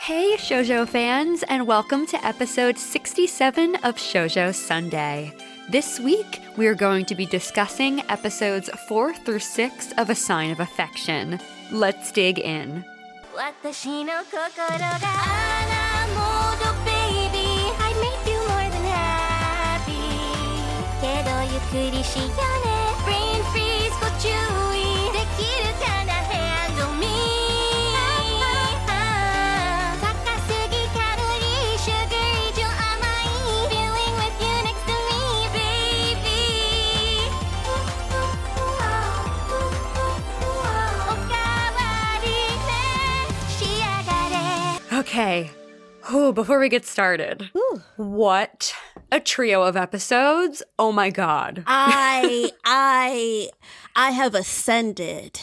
Hey Shoujo fans, and welcome to episode 67 of Shoujo Sundae. This week, we are going to be discussing episodes 4 through 6 of A Sign of Affection. Let's dig in. Brain freeze, go chewy. できるかな handle me. 高すぎカロリー sugar 以上甘い feeling with you next to me, baby. おかわりね仕上がれ Okay, before we get started, Ooh. what a trio of episodes. Oh my god. I have ascended.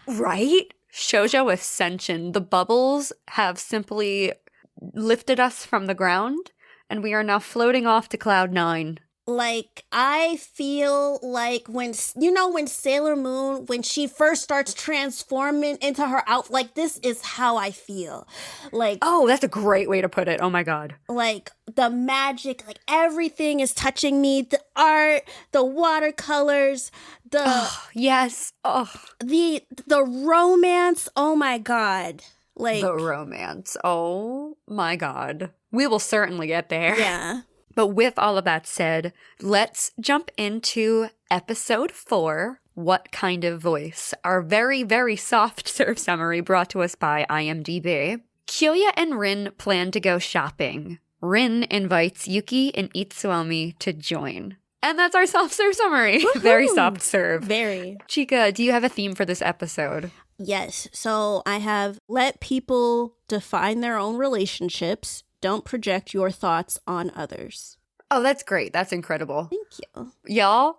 Right? Shoujo Ascension. The bubbles have simply lifted us from the ground, and we are now floating off to Cloud 9. Like, I feel like when Sailor Moon, when she first starts transforming into her outfit, like, this is how I feel. Like, Oh, that's a great way to put it. Oh my god. like the magic, like everything is touching me. The art, the watercolors, the Yes. Oh, the romance. Oh my god. Like, the romance. Oh my god. We will certainly get there. yeah. But with all of that said, let's jump into episode 4, What Kind of Voice? Our very, very soft serve summary brought to us by IMDb. Kyoya and Rin plan to go shopping. Rin invites Yuki and Itsuomi to join. And that's our soft serve summary. Woohoo! Very soft serve. Very. Chika, do you have a theme for this episode? Yes. So I have let people define their own relationships. Don't project your thoughts on others. Oh, that's great. That's incredible. Thank you. Y'all,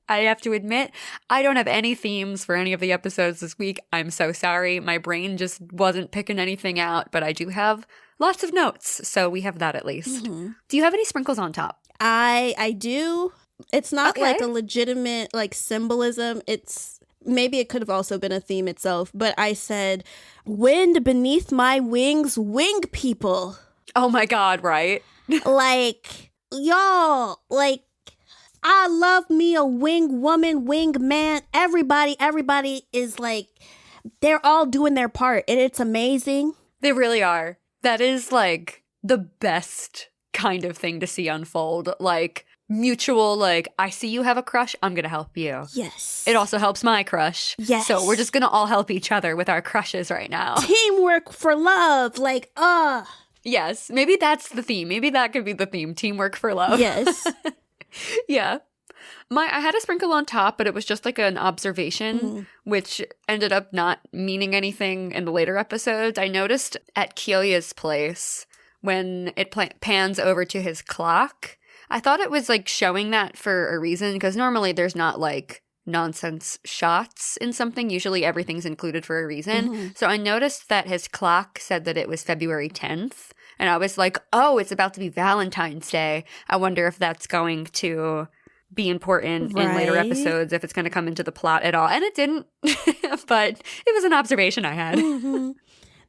I have to admit, I don't have any themes for any of the episodes this week. I'm so sorry. My brain just wasn't picking anything out, but I do have lots of notes, so we have that at least. Mhm. Do you have any sprinkles on top? I do. It's not Okay. like a legitimate like symbolism. Maybe it could have also been a theme itself, but I said, "Wind beneath my wings, wing people." Oh my god, right? Like, y'all, like, I love me a wing woman, wing man. Everybody is like, they're all doing their part, and it's amazing. They really are. That is like the best kind of thing to see unfold. Like, mutual, like, I see you have a crush, I'm gonna help you. Yes. It also helps my crush. Yes. So we're just gonna all help each other with our crushes right now. Teamwork for love. Like, Yes, maybe that's the theme. Maybe that could be the theme. Teamwork for love. yes. Yeah. I had a sprinkle on top, but it was just like an observation, which ended up not meaning anything in the later episodes. I noticed at Kyoya's place, when it pans over to his clock, I thought it was like showing that for a reason, because normally there's not like nonsense shots in something. Usually everything's included for a reason. So I noticed that his clock said that it was February 10th. And I was like, oh, it's about to be Valentine's Day. I wonder if that's going to be important in later Right. episodes, if it's going to come into the plot at all. And it didn't. But it was an observation I had. Mhm.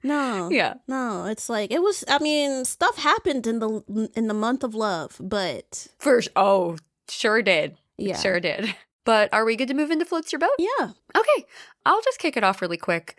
No. Yeah. No, it's like, it was, I mean, stuff happened in the month of love, but Oh, sure did. yeah. Sure did. But are we good to move into Floats Your Boat? Yeah. Okay, I'll just kick it off really quick.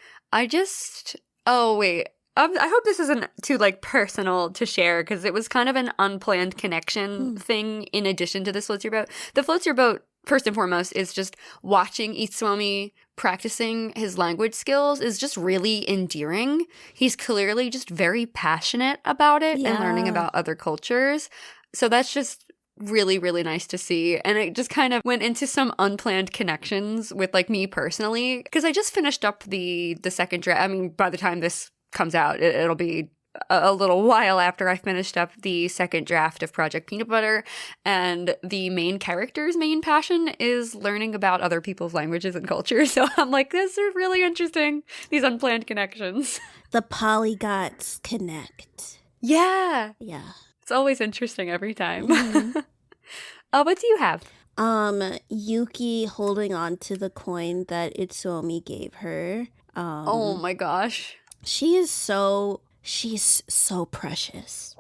Oh, wait. I hope this isn't too, like, personal to share, because it was kind of an unplanned connection thing in addition to the Floats Your Boat. The Floats Your Boat, first and foremost, is just watching Itsuomi practicing his language skills is just really endearing. He's clearly just very passionate about it and learning Yeah. about other cultures. So that's just really, really nice to see. And it just kind of went into some unplanned connections with, like, me personally, because I just finished up the second draft. I mean, by the time this comes out, it'll be a little while after I finished up the second draft of Project Peanut Butter, and the main character's main passion is learning about other people's languages and cultures. So I'm like, this is really interesting, these unplanned connections. The polygons connect. Yeah, Yeah. it's always interesting every time. Mhm. What do you have? Yuki holding on to the coin that Itsuomi gave her. Oh my gosh. She is so she's so precious.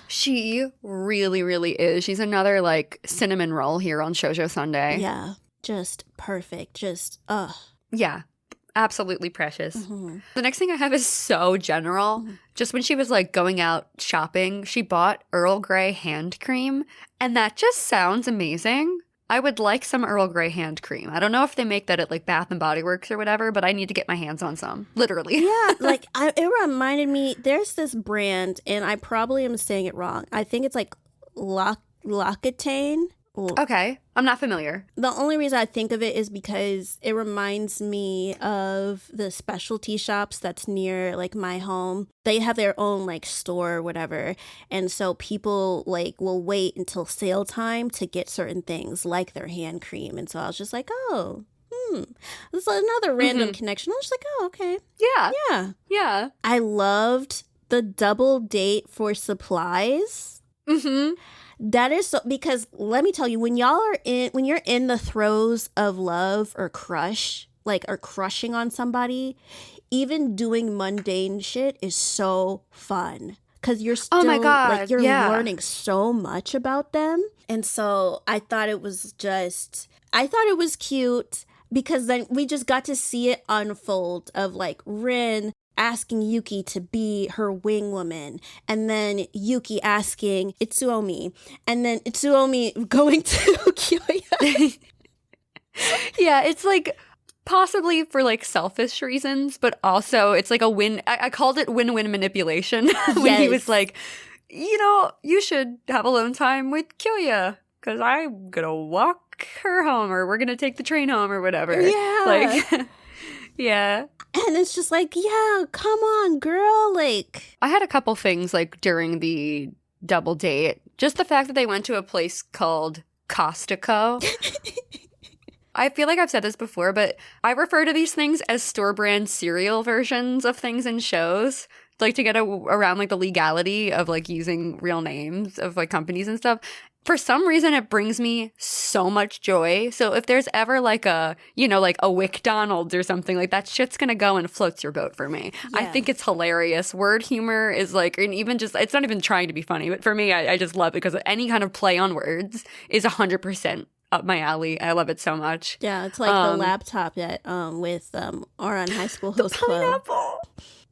She really, really is. She's another, like, cinnamon roll here on Shoujo Sundae. Yeah, just perfect. Just, Yeah, absolutely precious. Mm-hmm. The next thing I have is so general. Just when she was, like, going out shopping, she bought Earl Grey hand cream, and that just sounds amazing. I would like some Earl Grey hand cream. I don't know if they make that at, like, Bath and Body Works or whatever, but I need to get my hands on some. Literally. Yeah, like, it reminded me, there's this brand, and I probably am saying it wrong. I think it's like L'Occitane. Okay. I'm not familiar. The only reason I think of it is because it reminds me of the specialty shops that's near, like, my home. They have their own, like, store or whatever. And so people, like, will wait until sale time to get certain things, like their hand cream. And so I was just like, oh, this is another random connection. I was just like, oh, okay. Yeah. Yeah. Yeah. I loved the double date for supplies. Mm-hmm. That is so, because let me tell you, when you're in the throes of love or crush, like, or crushing on somebody, even doing mundane shit is so fun. Because you're still, Oh my God, like, you're yeah. learning so much about them. And so I thought it was cute because then we just got to see it unfold of, like, Rin asking Yuki to be her wingwoman, and then Yuki asking Itsuomi, and then Itsuomi going to Kyoya. Yeah, it's like possibly for, like, selfish reasons, but also it's like a win. I called it win-win manipulation when he Yes. was like, you know, you should have alone time with Kyoya because I'm gonna walk her home, or we're gonna take the train home, or whatever. Yeah. Like, yeah. And it's just like, yeah, come on, girl. Like, I had a couple things, like, during the double date. Just the fact that they went to a place called Costco. I feel like I've said this before, but I refer to these things as store brand cereal versions of things in shows. Like, to get around, like, the legality of, like, using real names of, like, companies and stuff. For some reason, it brings me so much joy. So if there's ever, like, a, you know, like a WickDonald's or something, like, that shit's gonna go and floats your boat for me. I Yeah. think it's hilarious. Word humor is, like, and even just, it's not even trying to be funny, but for me, I just love it because any kind of play on words is 100% up my alley. I love it so much. yeah, it's like the laptop that with Oran High School Host Club. Pineapple.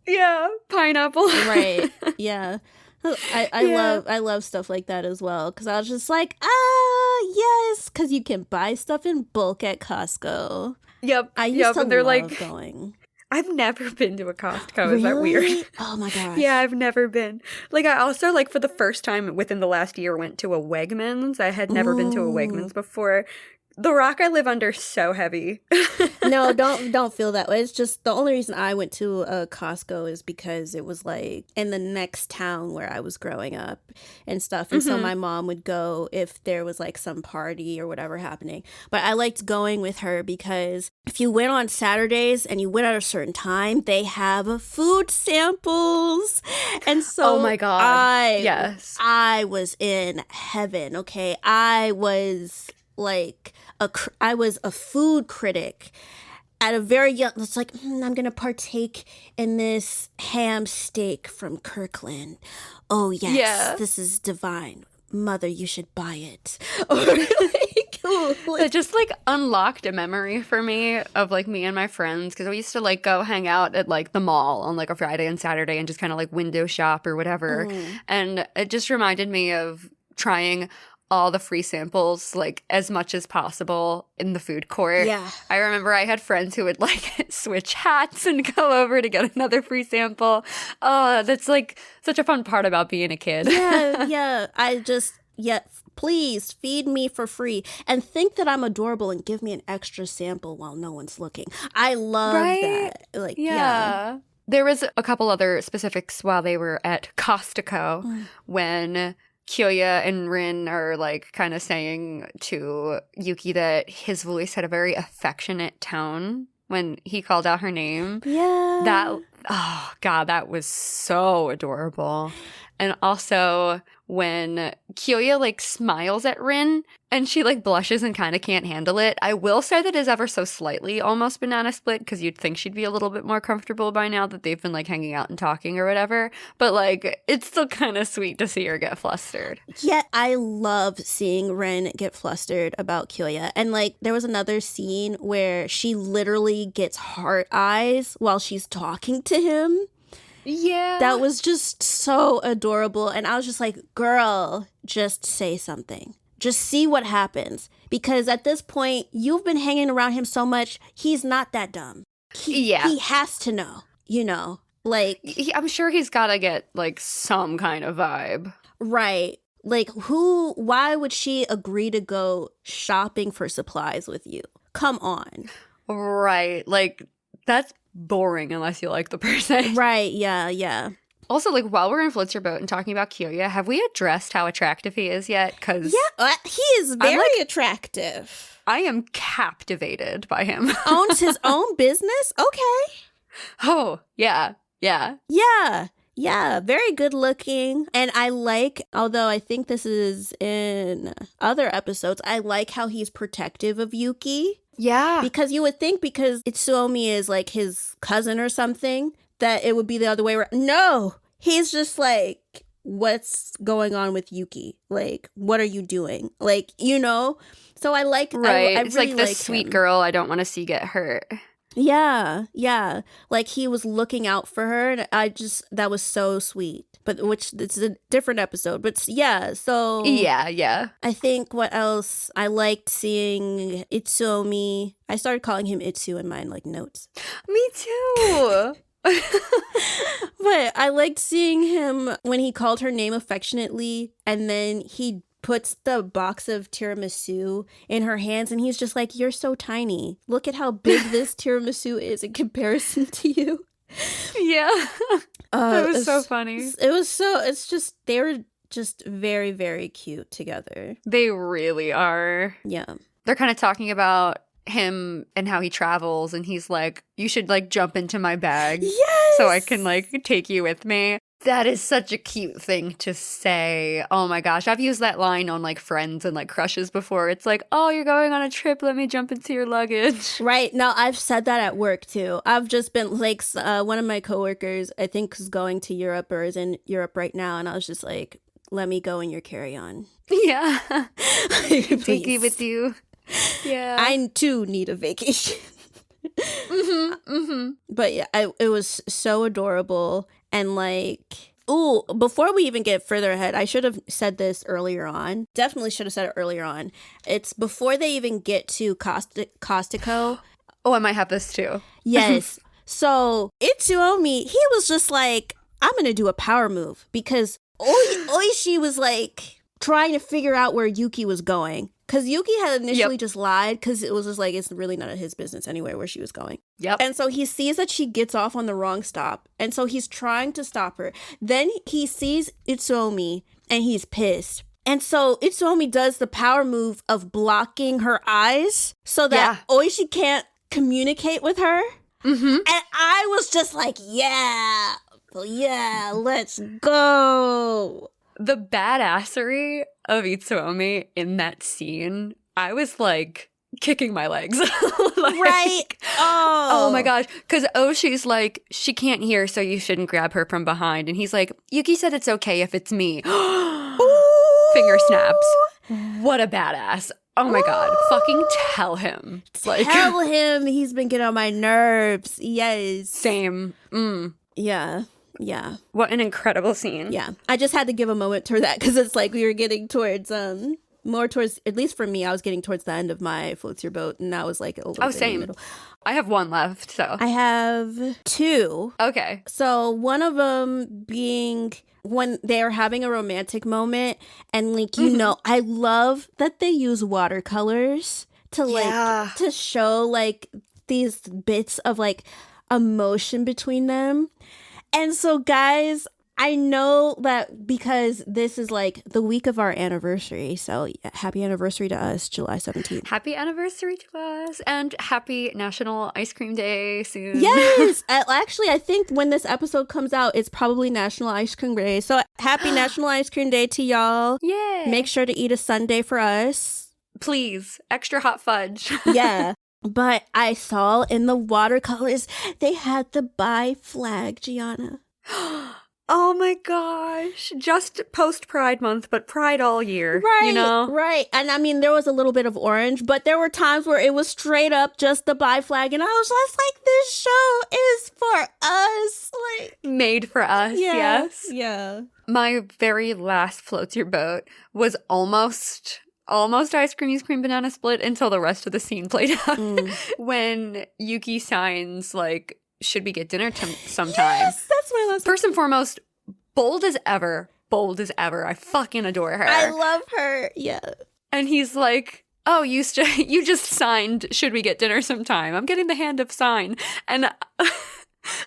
Yeah, pineapple. Right. Yeah. I Yeah. love stuff like that as well, because I was just like, yes, because you can buy stuff in bulk at Costco. Yep. I used to and they're love like, going. I've never been to a Costco. Is that weird? Really? Oh my gosh. Yeah, I've never been. Like, I also, like, for the first time within the last year, went to a Wegmans. I had never been to a Wegmans before. The rock I live under is so heavy. No, don't feel that way. It's just the only reason I went to a Costco is because it was, like, in the next town where I was growing up and stuff. And so my mom would go if there was, like, some party or whatever happening. But I liked going with her because if you went on Saturdays and you went at a certain time, they have food samples. And so Oh my God. Yes. I was in heaven, okay? I was like I was a food critic at a very young. It's like, I'm gonna partake in this ham steak from Kirkland. Oh yes, Yeah. this is divine. Mother, you should buy it. Or like, It just, like, unlocked a memory for me of, like, me and my friends, because we used to, like, go hang out at, like, the mall on, like, a Friday and Saturday and just kind of, like, window shop or whatever. And it just reminded me of trying all the free samples, like, as much as possible in the food court. Yeah. I remember I had friends who would, like, switch hats and go over to get another free sample. Oh, that's, like, such a fun part about being a kid. yeah. Please feed me for free and think that I'm adorable and give me an extra sample while no one's looking. I love Right? that. Like, Yeah. There was a couple other specifics while they were at Costco when Kyoya and Rin are, like, kind of saying to Yuki that his voice had a very affectionate tone when he called out her name. Yeah. Oh God, that was so adorable. And also when Kyoya like smiles at Rin and she like blushes and kind of can't handle it. I will say that is ever so slightly almost banana split because you'd think she'd be a little bit more comfortable by now that they've been like hanging out and talking or whatever. But like it's still kind of sweet to see her get flustered. Yeah, I love seeing Ren get flustered about Kyoya. And like there was another scene where she literally gets heart eyes while she's talking to him. Yeah. That was just so adorable. And I was just like, girl, just say something. Just see what happens. Because at this point, you've been hanging around him so much, he's not that dumb. He has to know, you know, like. I'm sure he's got to get like some kind of vibe. Right. Like why would she agree to go shopping for supplies with you? Come on. Right. Like that's boring unless you like the person. Right. Yeah. Also, like, while we're in Flitzer Boat and talking about Kyoya, have we addressed how attractive he is yet? Because he is very attractive. I am captivated by him. Owns his own business? Okay. Oh, yeah. Yeah, very good looking. And I like, although I think this is in other episodes, I like how he's protective of Yuki. Yeah. Because you would think because Itsuomi is like his cousin or something, that it would be the other way around. No, he's just like, what's going on with Yuki? Like, what are you doing? Like, you know? So I like, right. I it's really like this sweet girl I don't want to see get hurt. Yeah. Like he was looking out for her, and that was so sweet. But which it's a different episode. But yeah, so yeah. I think what else I liked seeing Itsuomi. I started calling him Itsu in my like notes. Me too. But I liked seeing him when he called her name affectionately, and then he puts the box of tiramisu in her hands, and he's just like, you're so tiny. Look at how big this tiramisu is in comparison to you. Yeah. That was so funny. They were just very, very cute together. They really are. Yeah. They're kind of talking about him and how he travels, and he's like, you should like jump into my bag so I can like take you with me. That is such a cute thing to say. Oh my gosh, I've used that line on like friends and like crushes before. It's like, oh, you're going on a trip, let me jump into your luggage. Right. No, I've said that at work too. I've just been like, one of my coworkers I think is going to Europe or is in Europe right now, and I was just like, let me go in your carry-on. Yeah. Take me with you. Yeah. I too need a vacation. But yeah, it was so adorable. And like, before we even get further ahead, I should have said this earlier on. Definitely should have said it earlier on. It's before they even get to Costico. Oh, I might have this too. Yes. So Itsuomi, he was just like, I'm going to do a power move because Oushi was like trying to figure out where Yuki was going. Because Yuki had initially just lied because it was just like, it's really none of his business anyway where she was going. Yep. And so he sees that she gets off on the wrong stop. And so he's trying to stop her. Then he sees Itsuomi and he's pissed. And so Itsuomi does the power move of blocking her eyes so that Oushi can't communicate with her. Mm-hmm. And I was just like, yeah, let's go. The badassery of Itsuomi in that scene, I was like kicking my legs. Right? Oh my gosh. Because Oshi's like, she can't hear, so you shouldn't grab her from behind. And he's like, Yuki said it's okay if it's me. Finger snaps. What a badass. Oh my God. Fucking tell him. Tell him he's been getting on my nerves. Yes. Same. Yeah. What an incredible scene. Yeah. I just had to give a moment for that because it's like we were getting towards, more towards, at least for me, I was getting towards the end of my Flitzer Boat, and I was like a little bit same. in the middle. I have one left, so. I have two. Okay. So one of them being when they're having a romantic moment, and like, you know, I love that they use watercolors to like, to show like these bits of like emotion between them. And so, guys, I know that because this is like the week of our anniversary. So happy anniversary to us, July 17th. Happy anniversary to us, and happy National Ice Cream Day soon. Yes. Actually, I think when this episode comes out, it's probably National Ice Cream Day. So happy National Ice Cream Day to y'all. Yay. Make sure to eat a sundae for us. Please, extra hot fudge. Yeah. But I saw in the watercolors, they had the bi flag, Giana. Oh my gosh. Just post Pride Month, but Pride all year. Right, you know? right. And I mean, there was a little bit of orange, but there were times where it was straight up just the bi flag. And I was just like, this show is for us. Like, Made for us, yes. Yeah. My very last Floats Your Boat was almost ice cream banana split until the rest of the scene played out. When Yuki signs, like, should we get dinner sometime? Yes, that's my last. First and foremost, bold as ever. I fucking adore her. I love her. Yeah. And he's like, oh, you just signed, should we get dinner sometime? I'm getting the hand of sign. And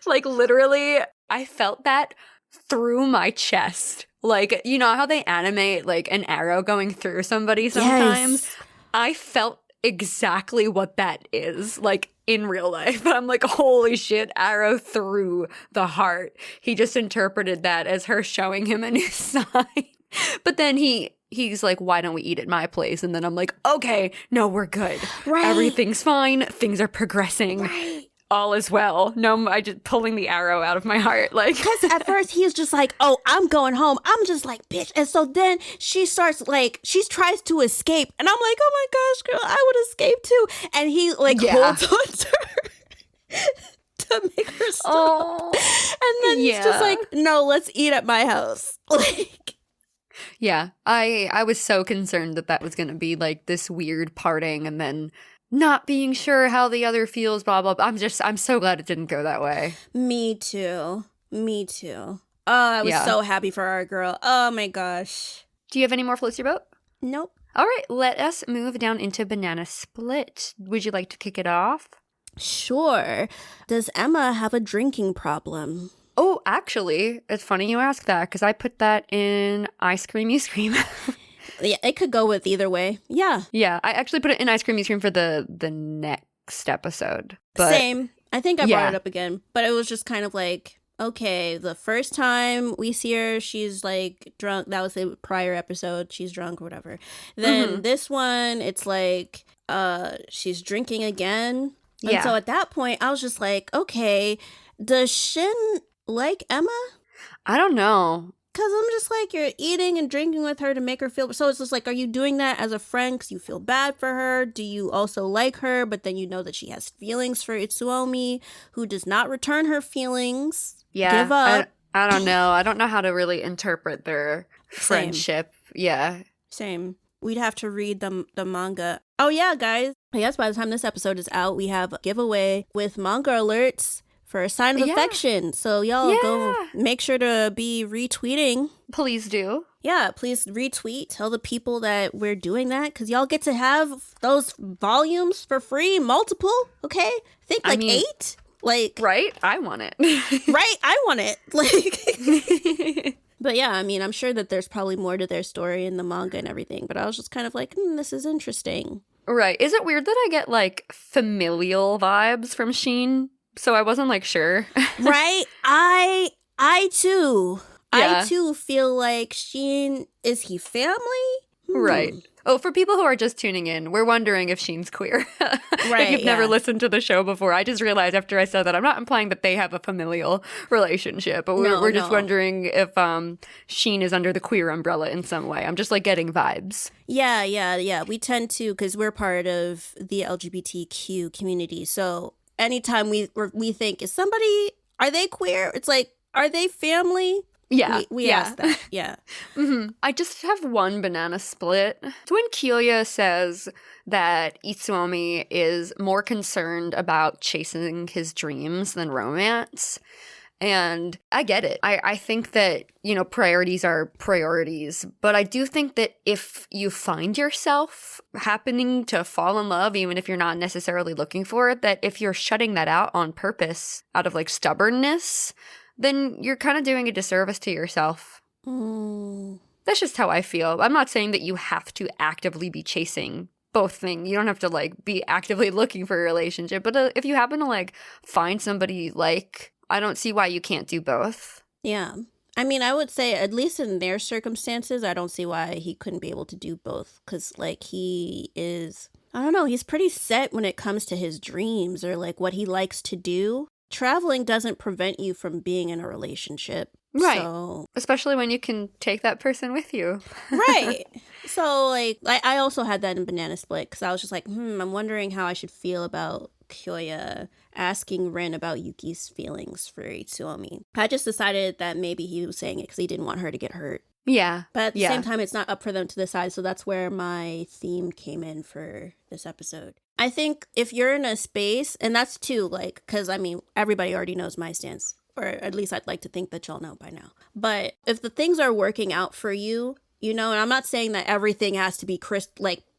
like, literally, I felt that through my chest. Like, you know how they animate like an arrow going through somebody sometimes? Yes. I felt exactly what that is, like, in real life. I'm like, holy shit, arrow through the heart. He just interpreted that as her showing him a new sign. But then he's like, why don't we eat at my place? And then I'm like, okay, no, we're good. Right. Everything's fine. Things are progressing. Right. All is well. No, I just pulling the arrow out of my heart. Like, Because at first he's just like, oh, I'm going home. I'm just like, bitch. And so then she starts like, she tries to escape. And I'm like, oh my gosh, girl, I would escape too. And he like holds on to her to make her stop. oh, And then he's just like, no, let's eat at my house. Like, yeah. I was so concerned that was going to be like this weird parting and then not being sure how the other feels, blah, blah, blah. I'm so glad it didn't go that way. me too. Oh, I was so happy for our girl. Oh my gosh. Do you have any more Floats Your Boat? Nope. All right, let us move down into Banana Split. Would you like to kick it off? Sure. Does Emma have a drinking problem? Oh, actually, it's funny you ask that because I put that in Ice Cream, You Scream. Yeah, it could go with either way. Yeah. Yeah, I actually put it in Ice Cream, You Scream for the next episode. But Same. I think I brought it up again, but it was just kind of like, okay, the first time we see her, she's like drunk. That was the prior episode. She's drunk or whatever. Then this one, it's like she's drinking again. And so at that point, I was just like, okay, does Shin like Emma? I don't know. Because I'm just like, you're eating and drinking with her to make her feel... So it's just like, are you doing that as a friend because you feel bad for her? Do you also like her, but then you know that she has feelings for Itsuomi, who does not return her feelings? Yeah. Give up. I don't know. I don't know how to really interpret their friendship. Yeah. Same. We'd have to read the manga. Oh, yeah, guys. I guess by the time this episode is out, we have a giveaway with manga alerts for a sign of affection. So y'all go make sure to be retweeting. Please do. Yeah, please retweet. Tell the people that we're doing that because y'all get to have those volumes for free, multiple. Okay, I think like 8. Like, right? I want it. Right? I want it. Like, but yeah, I mean, I'm sure that there's probably more to their story in the manga and everything. But I was just kind of like, this is interesting. Right? Is it weird that I get like familial vibes from Sheen? So I wasn't like sure. Right? I too. Yeah. I too feel like Sheen, is he family? Right. Oh, for people who are just tuning in, we're wondering if Sheen's queer. Right. If you've never listened to the show before, I just realized after I said that I'm not implying that they have a familial relationship, but we're just wondering if Sheen is under the queer umbrella in some way. I'm just like getting vibes. Yeah. We tend to, because we're part of the LGBTQ community. So anytime we think, are they queer? It's like, are they family? Yeah. We ask that. Yeah. I just have one banana split. It's when Kyoya says that Itsuomi is more concerned about chasing his dreams than romance. And I get it. I think that, priorities are priorities. But I do think that if you find yourself happening to fall in love, even if you're not necessarily looking for it, that if you're shutting that out on purpose, out of like stubbornness, then you're kind of doing a disservice to yourself. That's just how I feel. I'm not saying that you have to actively be chasing both things. You don't have to, like, be actively looking for a relationship. But if you happen to, like, find somebody you like, I don't see why you can't do both. Yeah. I mean, I would say, at least in their circumstances, I don't see why he couldn't be able to do both. Because, like, he is, I don't know, he's pretty set when it comes to his dreams or, like, what he likes to do. Traveling doesn't prevent you from being in a relationship. Right. So, Especially when you can take that person with you. right. So, like, I also had that in Banana Split because I was just like, I'm wondering how I should feel about Kyoya asking Rin about Yuki's feelings for Itsuomi. I just decided that maybe he was saying it because he didn't want her to get hurt. Yeah. But at the same time, it's not up for them to decide. So that's where my theme came in for this episode. I think if you're in a space, and that's too, like, because, I mean, everybody already knows my stance. Or at least I'd like to think that y'all know by now. But if the things are working out for you, you know, and I'm not saying that everything has to be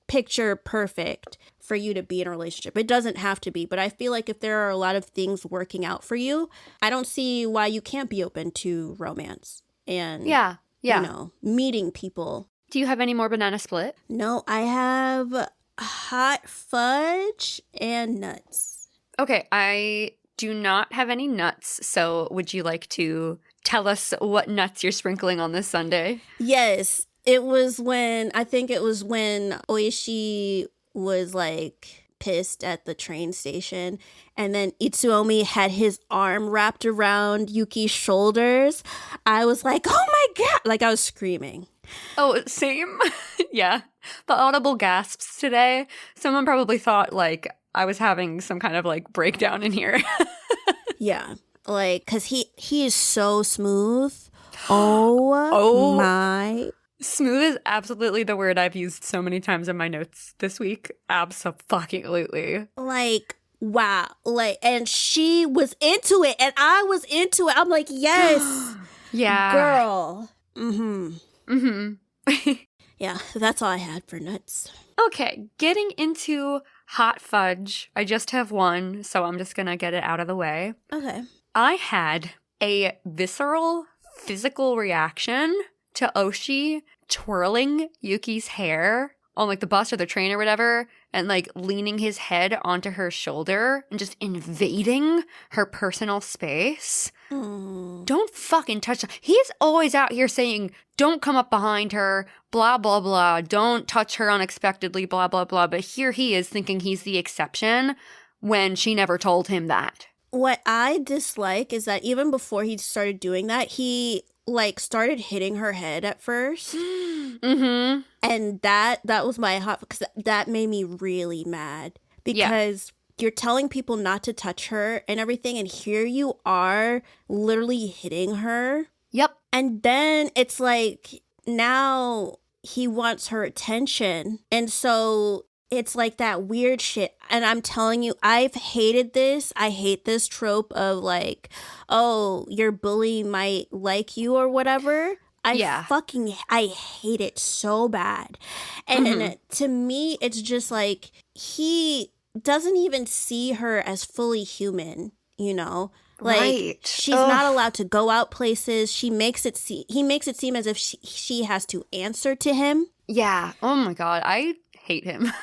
picture perfect for you to be in a relationship. It doesn't have to be. But I feel like if there are a lot of things working out for you, I don't see why you can't be open to romance. And, Yeah. you know, meeting people. Do you have any more Banana Split? No, I have hot fudge and nuts. Okay, I do not have any nuts, so would you like to tell us what nuts you're sprinkling on this sundae? Yes, I think it was when Oushi was like pissed at the train station and then Itsuomi had his arm wrapped around Yuki's shoulders. I was like, oh my God, like I was screaming. Oh, same. Yeah. The audible gasps today. Someone probably thought like I was having some kind of like breakdown in here. Yeah. Like, because he is so smooth. Oh my. Smooth is absolutely the word I've used so many times in my notes this week. Abso-fucking-lutely. Like, wow. Like, and she was into it and I was into it. I'm like, yes. Yeah. Girl. Mm-hmm. Yeah, that's all I had for nuts. Okay, getting into hot fudge. I just have one, so I'm just gonna get it out of the way. Okay. I had a visceral physical reaction to Oushi twirling Yuki's hair on like the bus or the train or whatever and like leaning his head onto her shoulder and just invading her personal space. Don't fucking touch her. He's always out here saying, don't come up behind her, blah, blah, blah. Don't touch her unexpectedly, blah, blah, blah. But here he is thinking he's the exception when she never told him that. What I dislike is that even before he started doing that, he like started hitting her head at first. Mm-hmm. And that was my hot, because that made me really mad because you're telling people not to touch her and everything. And here you are literally hitting her. Yep. And then it's like now he wants her attention. And so it's like that weird shit. And I'm telling you, I've hated this. I hate this trope of like, oh, your bully might like you or whatever. I hate it so bad. And to me, it's just like he doesn't even see her as fully human, you know? Like she's not allowed to go out places. He makes it seem as if she has to answer to him. Yeah. Oh my God. I hate him.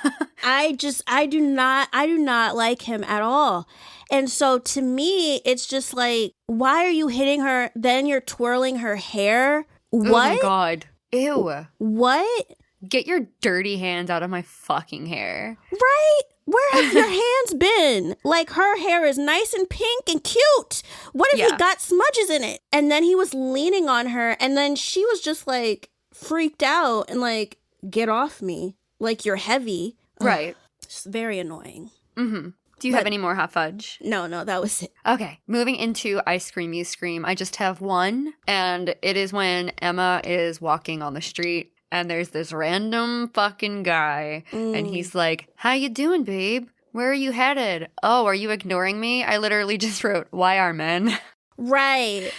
I do not like him at all. And so to me, it's just like, why are you hitting her? Then you're twirling her hair. What? Oh my God. Ew. What? Get your dirty hands out of my fucking hair. Right? Where have your hands been? Like, her hair is nice and pink and cute. What if he got smudges in it? And then he was leaning on her, and then she was just, like, freaked out and, like, get off me. Like, you're heavy. Right. It's very annoying. Mm-hmm. Do you have any more hot fudge? No, that was it. Okay, moving into I Scream, You Scream. I just have one, and it is when Emma is walking on the street, and there's this random fucking guy, and he's like, how you doing, babe? Where are you headed? Oh, are you ignoring me? I literally just wrote, why are men? Right.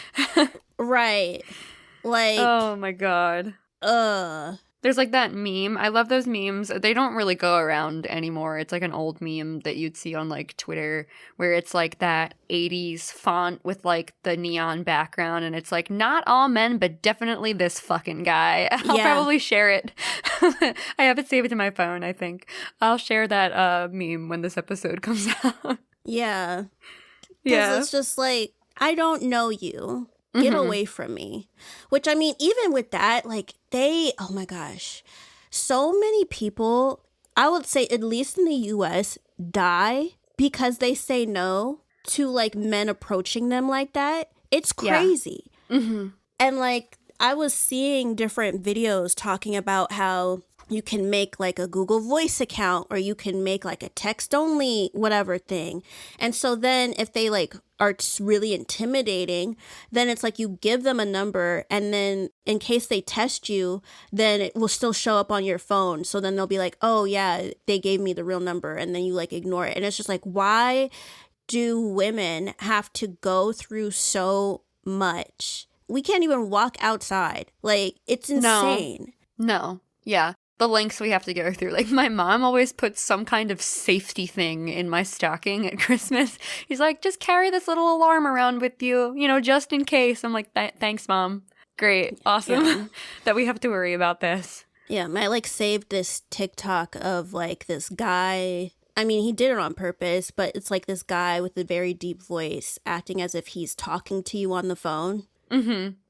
Right. Like. Oh my God. There's like that meme. I love those memes. They don't really go around anymore. It's like an old meme that you'd see on like Twitter where it's like that 80s font with like the neon background and it's like not all men but definitely this fucking guy. I'll probably share it. I have it saved to my phone, I think. I'll share that meme when this episode comes out. Yeah. Yeah. It's just like, I don't know you. Get away from me. Which, I mean, even with that, like, oh my gosh, so many people, I would say, at least in the US, die because they say no to, like, men approaching them like that. It's crazy. Yeah. And, like, I was seeing different videos talking about how you can make like a Google Voice account or you can make like a text only whatever thing. And so then if they like are really intimidating, then it's like you give them a number and then in case they test you, then it will still show up on your phone. So then they'll be like, oh yeah, they gave me the real number, and then you like ignore it. And it's just like, why do women have to go through so much? We can't even walk outside. Like, it's insane. No. Yeah. The lengths we have to go through. Like, my mom always puts some kind of safety thing in my stocking at Christmas. He's like, just carry this little alarm around with you, you know, just in case. I'm like, thanks, Mom. Great. Awesome that we have to worry about this. Yeah, I like saved this TikTok of like this guy. I mean, he did it on purpose, but it's like this guy with a very deep voice acting as if he's talking to you on the phone.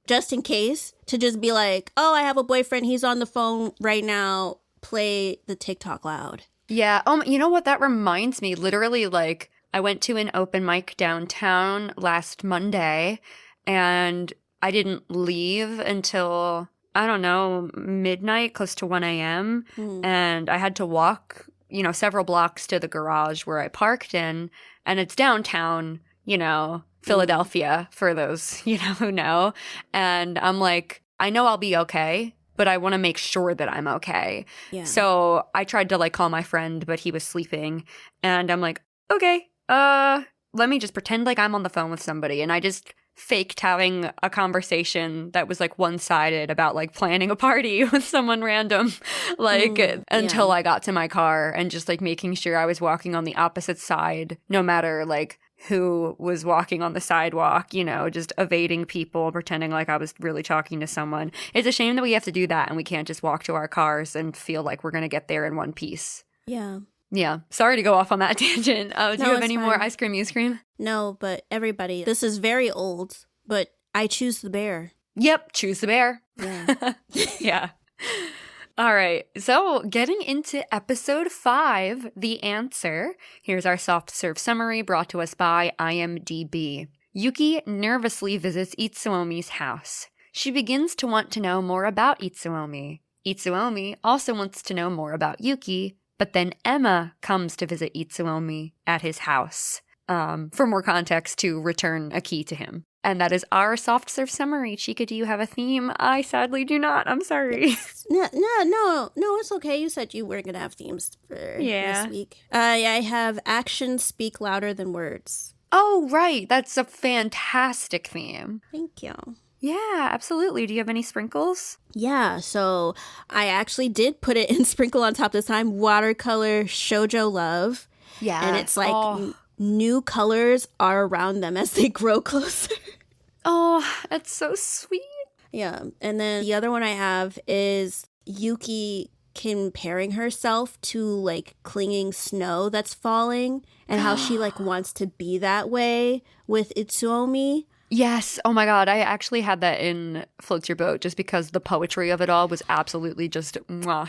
Just in case, to just be like, oh, I have a boyfriend. He's on the phone right now. Play the TikTok loud. Yeah. You know what? That reminds me. Literally, like, I went to an open mic downtown last Monday, and I didn't leave until, I don't know, midnight, close to 1 a.m. And I had to walk, you know, several blocks to the garage where I parked in. And it's downtown, you know, Philadelphia, for those, you know, who know. And I'm like, I know I'll be okay, but I want to make sure that I'm okay. Yeah. So I tried to like call my friend, but he was sleeping. And I'm like, okay, let me just pretend like I'm on the phone with somebody. And I just faked having a conversation that was like one-sided about like planning a party with someone random, like until I got to my car, and just like making sure I was walking on the opposite side, no matter like who was walking on the sidewalk, you know, just evading people, pretending like I was really talking to someone. It's a shame that we have to do that and we can't just walk to our cars and feel like we're going to get there in one piece. Yeah. Yeah. Sorry to go off on that tangent. Do you have any more ice cream, you scream? No, but everybody, this is very old, but I choose the bear. Yep. Choose the bear. Yeah. Yeah. All right, so getting into episode 5, The Answer. Here's our soft serve summary brought to us by IMDb. Yuki nervously visits Itsuomi's house. She begins to want to know more about Itsuomi. Itsuomi also wants to know more about Yuki, but then Emma comes to visit Itsuomi at his house. For more context, to return a key to him. And that is our soft serve summary. Chika, do you have a theme? I sadly do not. I'm sorry. No, it's okay. You said you weren't going to have themes for this week. I have actions speak louder than words. Oh, right. That's a fantastic theme. Thank you. Yeah, absolutely. Do you have any sprinkles? Yeah, so I actually did put it in sprinkle on top this time. Watercolor Shoujo Love. Yeah. And it's like new colors are around them as they grow closer. Oh, that's so sweet. Yeah. And then the other one I have is Yuki comparing herself to like clinging snow that's falling and how she like wants to be that way with Itsuomi. Yes. Oh my God. I actually had that in Floats Your Boat just because the poetry of it all was absolutely just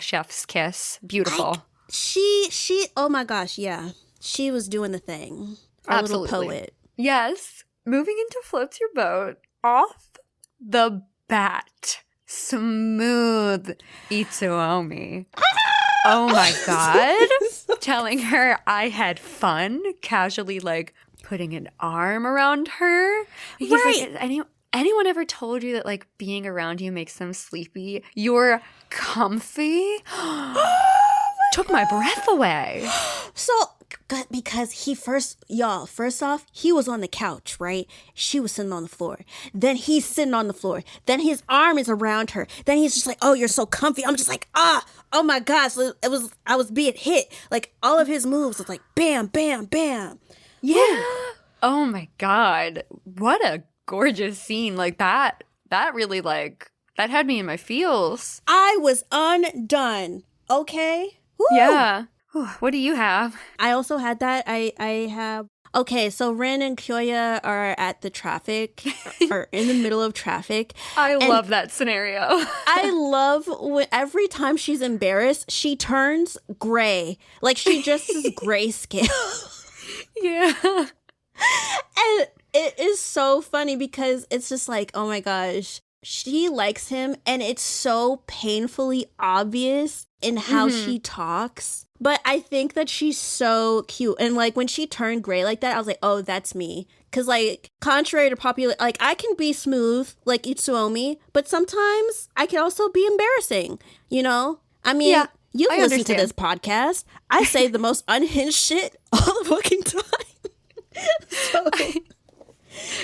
chef's kiss. Beautiful. She, oh my gosh. Yeah. She was doing the thing. Our little poet. Yes. Moving into Floats Your Boat, off the bat, smooth Itsuomi. Oh my God. Telling her I had fun, casually like putting an arm around her. He's like, anyone ever told you that like being around you makes them sleepy? You're comfy? Took my breath away. So because first off, he was on the couch, right? She was sitting on the floor. Then he's sitting on the floor. Then his arm is around her. Then he's just like, oh, you're so comfy. I'm just like, oh my gosh. I was being hit. Like, all of his moves was like, bam, bam, bam. Yeah. Oh my God. What a gorgeous scene. Like, that really, like, that had me in my feels. I was undone. Okay? Woo. Yeah. What do you have? I also had that. I have... Okay, so Rin and Kyoya are at the traffic, or in the middle of traffic. I love that scenario. I love every time she's embarrassed, she turns gray. Like, she just is grayscale. Yeah. And it is so funny because it's just like, oh my gosh, she likes him, and it's so painfully obvious in how she talks. But I think that she's so cute. And like when she turned gray like that, I was like, oh, that's me. Because like contrary to popular, like I can be smooth like Itsuomi, but sometimes I can also be embarrassing, you know? I mean, Yeah, you've I listened to understand. this podcast. I say the most unhinged shit all the fucking time. So,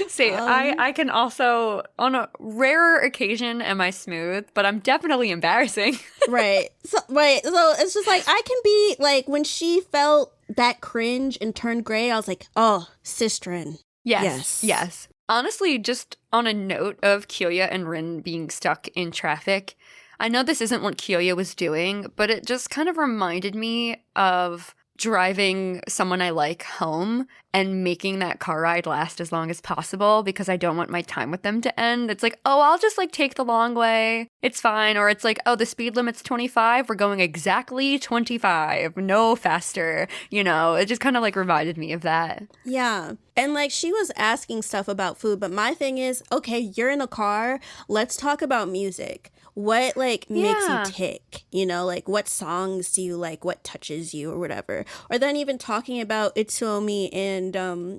See, I can also, on a rarer occasion, am I smooth, but I'm definitely embarrassing. right. So it's just like I can be like when she felt that cringe and turned gray, I was like, oh, sistren. Yes. Honestly, just on a note of Kyoya and Rin being stuck in traffic, I know this isn't what Kyoya was doing, but it just kind of reminded me of driving someone I like home and making that car ride last as long as possible because I don't want my time with them to end. It's like, oh, I'll just like take the long way. It's fine. Or it's like, oh, the speed limit's 25. We're going exactly 25. No faster. You know, it just kind of like reminded me of that. Yeah. And like she was asking stuff about food, but my thing is, okay, you're in a car. Let's talk about music. What like makes Yeah. you tick? You know, like what songs do you like? What touches you or whatever? Or then even talking about Itsuomi and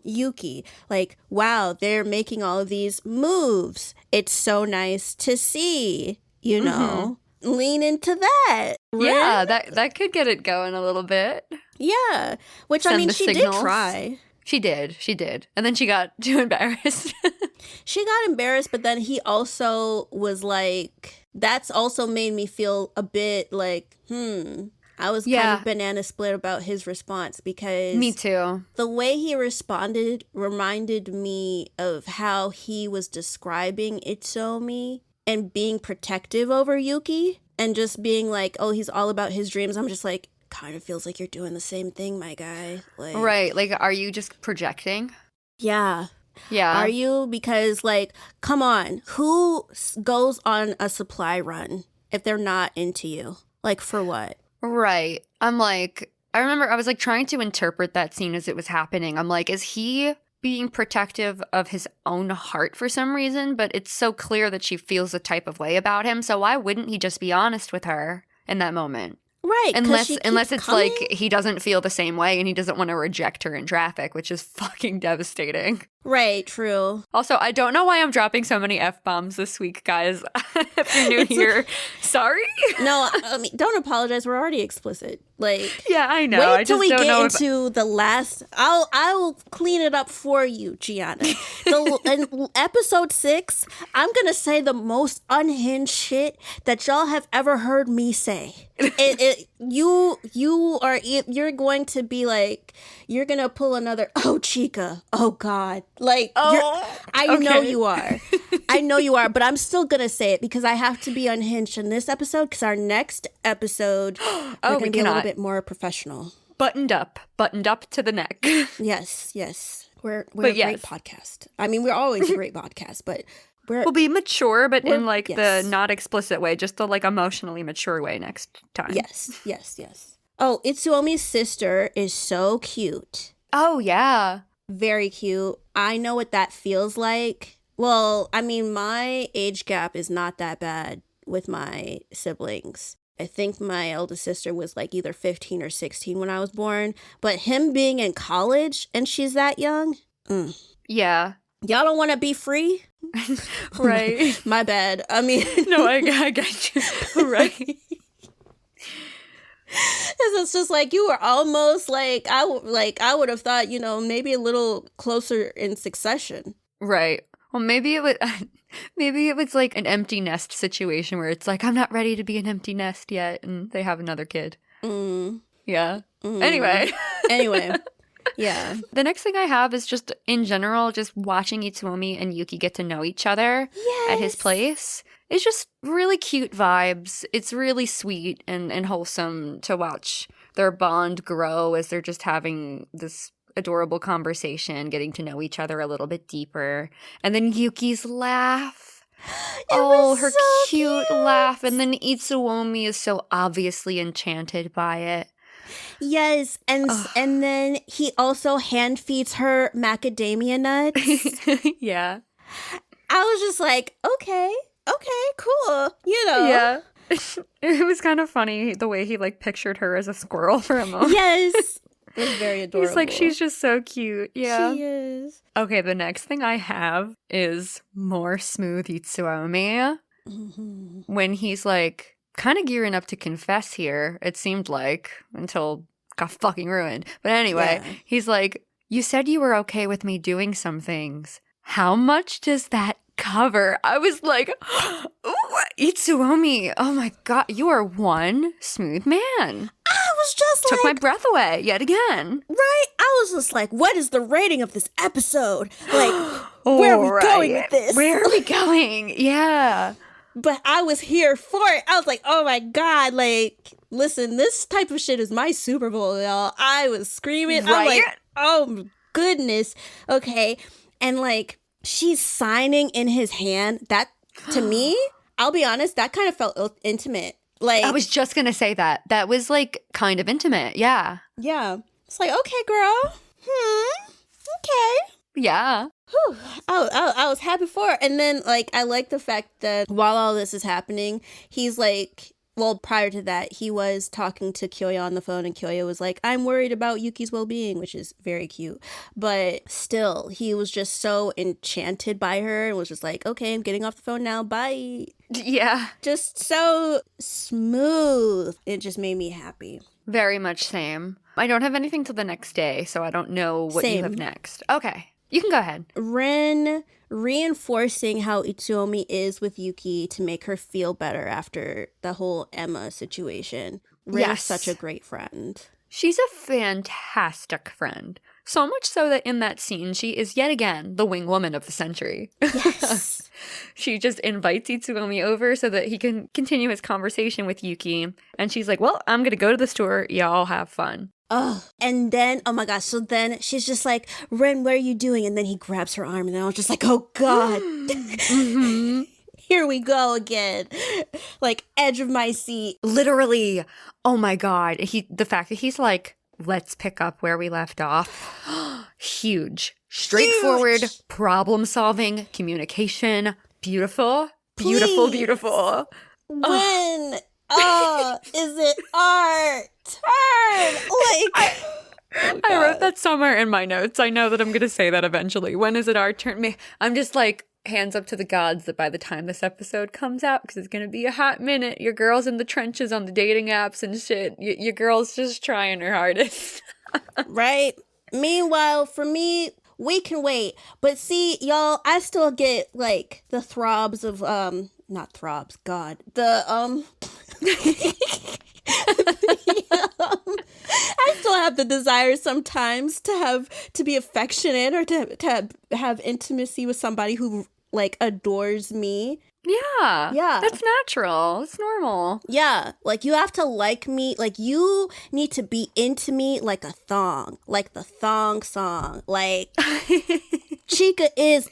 Yuki. Like, wow, they're making all of these moves. It's so nice to see, you know. Lean into that. Yeah, Rin? that could get it going a little bit. Yeah. Which I Send mean, the she signals. did try. She did. And then she got too embarrassed. She got embarrassed, but then he also was like, that's also made me feel a bit like, I was kind Yeah. of banana split about his response because Me too. the way he responded reminded me of how he was describing Itsuomi and being protective over Yuki and just being like, oh, he's all about his dreams. I'm just like, kind of feels like you're doing the same thing, my guy. Like, Right. Like, are you just projecting? yeah. Yeah. Are you? Because, like, come on. Who goes on a supply run if they're not into you? Like, for what? Right. I'm like, I remember I was like trying to interpret that scene as it was happening. I'm like, is he being protective of his own heart for some reason? But it's so clear that she feels a type of way about him. So why wouldn't he just be honest with her in that moment? Right. 'cause Unless she keeps unless it's coming. like he doesn't feel the same way and he doesn't want to reject her in traffic, which is fucking devastating. Right, true. Also, I don't know why I'm dropping so many F-bombs this week, guys. If you're new here, sorry. No, I mean, don't apologize. We're already explicit. Like, Yeah, I know. wait I till just we don't get know if into the last. I will clean it up for you, Giana. In episode 6, I'm gonna say the most unhinged shit that y'all have ever heard me say. You're going to be like, you're gonna pull another. Oh, Chika. Oh God. Like, I know okay. you are. I know you are, but I'm still gonna say it because I have to be unhinged in this episode. Because our next episode, we're gonna we be a little cannot. bit more professional. buttoned up to the neck. Yes. We're But a yes. great podcast. I mean, we're always a great podcast, but we're We'll be mature, but in like yes. the not explicit way, just the like emotionally mature way next time. yes. Oh, Itsuomi's sister is so cute. Oh yeah. Very cute. I know what that feels like. Well, I mean, my age gap is not that bad with my siblings. I think my eldest sister was like either 15 or 16 when I was born. But him being in college and she's that young, Yeah. y'all don't want to be free? Right. My bad. I mean, No, I got you. Right. it's just like you were almost like I would have thought, you know, maybe a little closer in succession. Right. Well, maybe it would. Maybe it was like an empty nest situation where it's like, I'm not ready to be an empty nest yet, and they have another kid. Yeah. Anyway. Anyway. Yeah. The next thing I have is just, in general, just watching Itsuomi and Yuki get to know each other at his place. It's just really cute vibes. It's really sweet and wholesome to watch their bond grow as they're just having this adorable conversation, getting to know each other a little bit deeper. And then Yuki's laugh. Her so cute laugh. And then Itsuomi is so obviously enchanted by it. Yes, and then he also hand feeds her macadamia nuts. Yeah. I was just like, okay, cool. You know. Yeah. It was kind of funny the way he like pictured her as a squirrel for a moment. Yes. It was very adorable. He's like, she's just so cute. Yeah. She is. Okay, the next thing I have is more smooth Itsuomi. When he's like kind of gearing up to confess here, it seemed like, until got fucking ruined. But anyway, he's like, you said you were okay with me doing some things. How much does that cover? I was like, ooh, Itsuomi, oh my god, you are one smooth man. I was just Took my breath away yet again. Right? I was just like, what is the rating of this episode? Like, where are we going with this? Where are we going? Yeah. But I was here for it. I was like, oh my God, like, listen, this type of shit is my Super Bowl, y'all. I was screaming. Right? I'm like, oh goodness. Okay. And like, she's signing in his hand. That, to me, I'll be honest, that kind of felt intimate. Like, I was just going to say that. That was like kind of intimate. Yeah. Yeah. It's like, okay, girl. Okay. Yeah. Whew. I was happy for it. And then, like, I like the fact that while all this is happening, he's like, well, prior to that, he was talking to Kyoya on the phone, and Kyoya was like, I'm worried about Yuki's well-being, which is very cute. But still, he was just so enchanted by her and was just like, okay, I'm getting off the phone now. Bye. Yeah. Just so smooth. It just made me happy. Very much same. I don't have anything till the next day, so I don't know what you Same. have next. Okay. You can go ahead. Ren reinforcing how Itsuomi is with Yuki to make her feel better after the whole Emma situation. Ren is Yes. such a great friend. She's a fantastic friend. So much so that in that scene, she is yet again the wingwoman of the century. Yes. She just invites Itsuomi over so that he can continue his conversation with Yuki. And she's like, well, I'm going to go to the store. Y'all have fun. Oh, and then, oh my gosh, so then she's just like, Ren, what are you doing? And then he grabs her arm, and then I was just like, oh God. Here we go again. Like, edge of my seat. Literally. Oh my God. The fact that he's like, let's pick up where we left off. Huge. Straightforward, problem solving, communication. Beautiful. Beautiful, Please. beautiful. When is it our turn? Like, I wrote that somewhere in my notes. I know that I'm going to say that eventually. When is it our turn? I'm just like, hands up to the gods that by the time this episode comes out, because it's going to be a hot minute, your girl's in the trenches on the dating apps and shit. Your girl's just trying her hardest. right? Meanwhile, for me, we can wait. But see, y'all, I still get like the throbs of not throbs, God. I still have the desire sometimes to be affectionate or to have intimacy with somebody who like adores me. Yeah. Yeah. That's natural. It's normal. Yeah, like you have to like me, like you need to be into me like a thong, like the thong song. Like Chika is,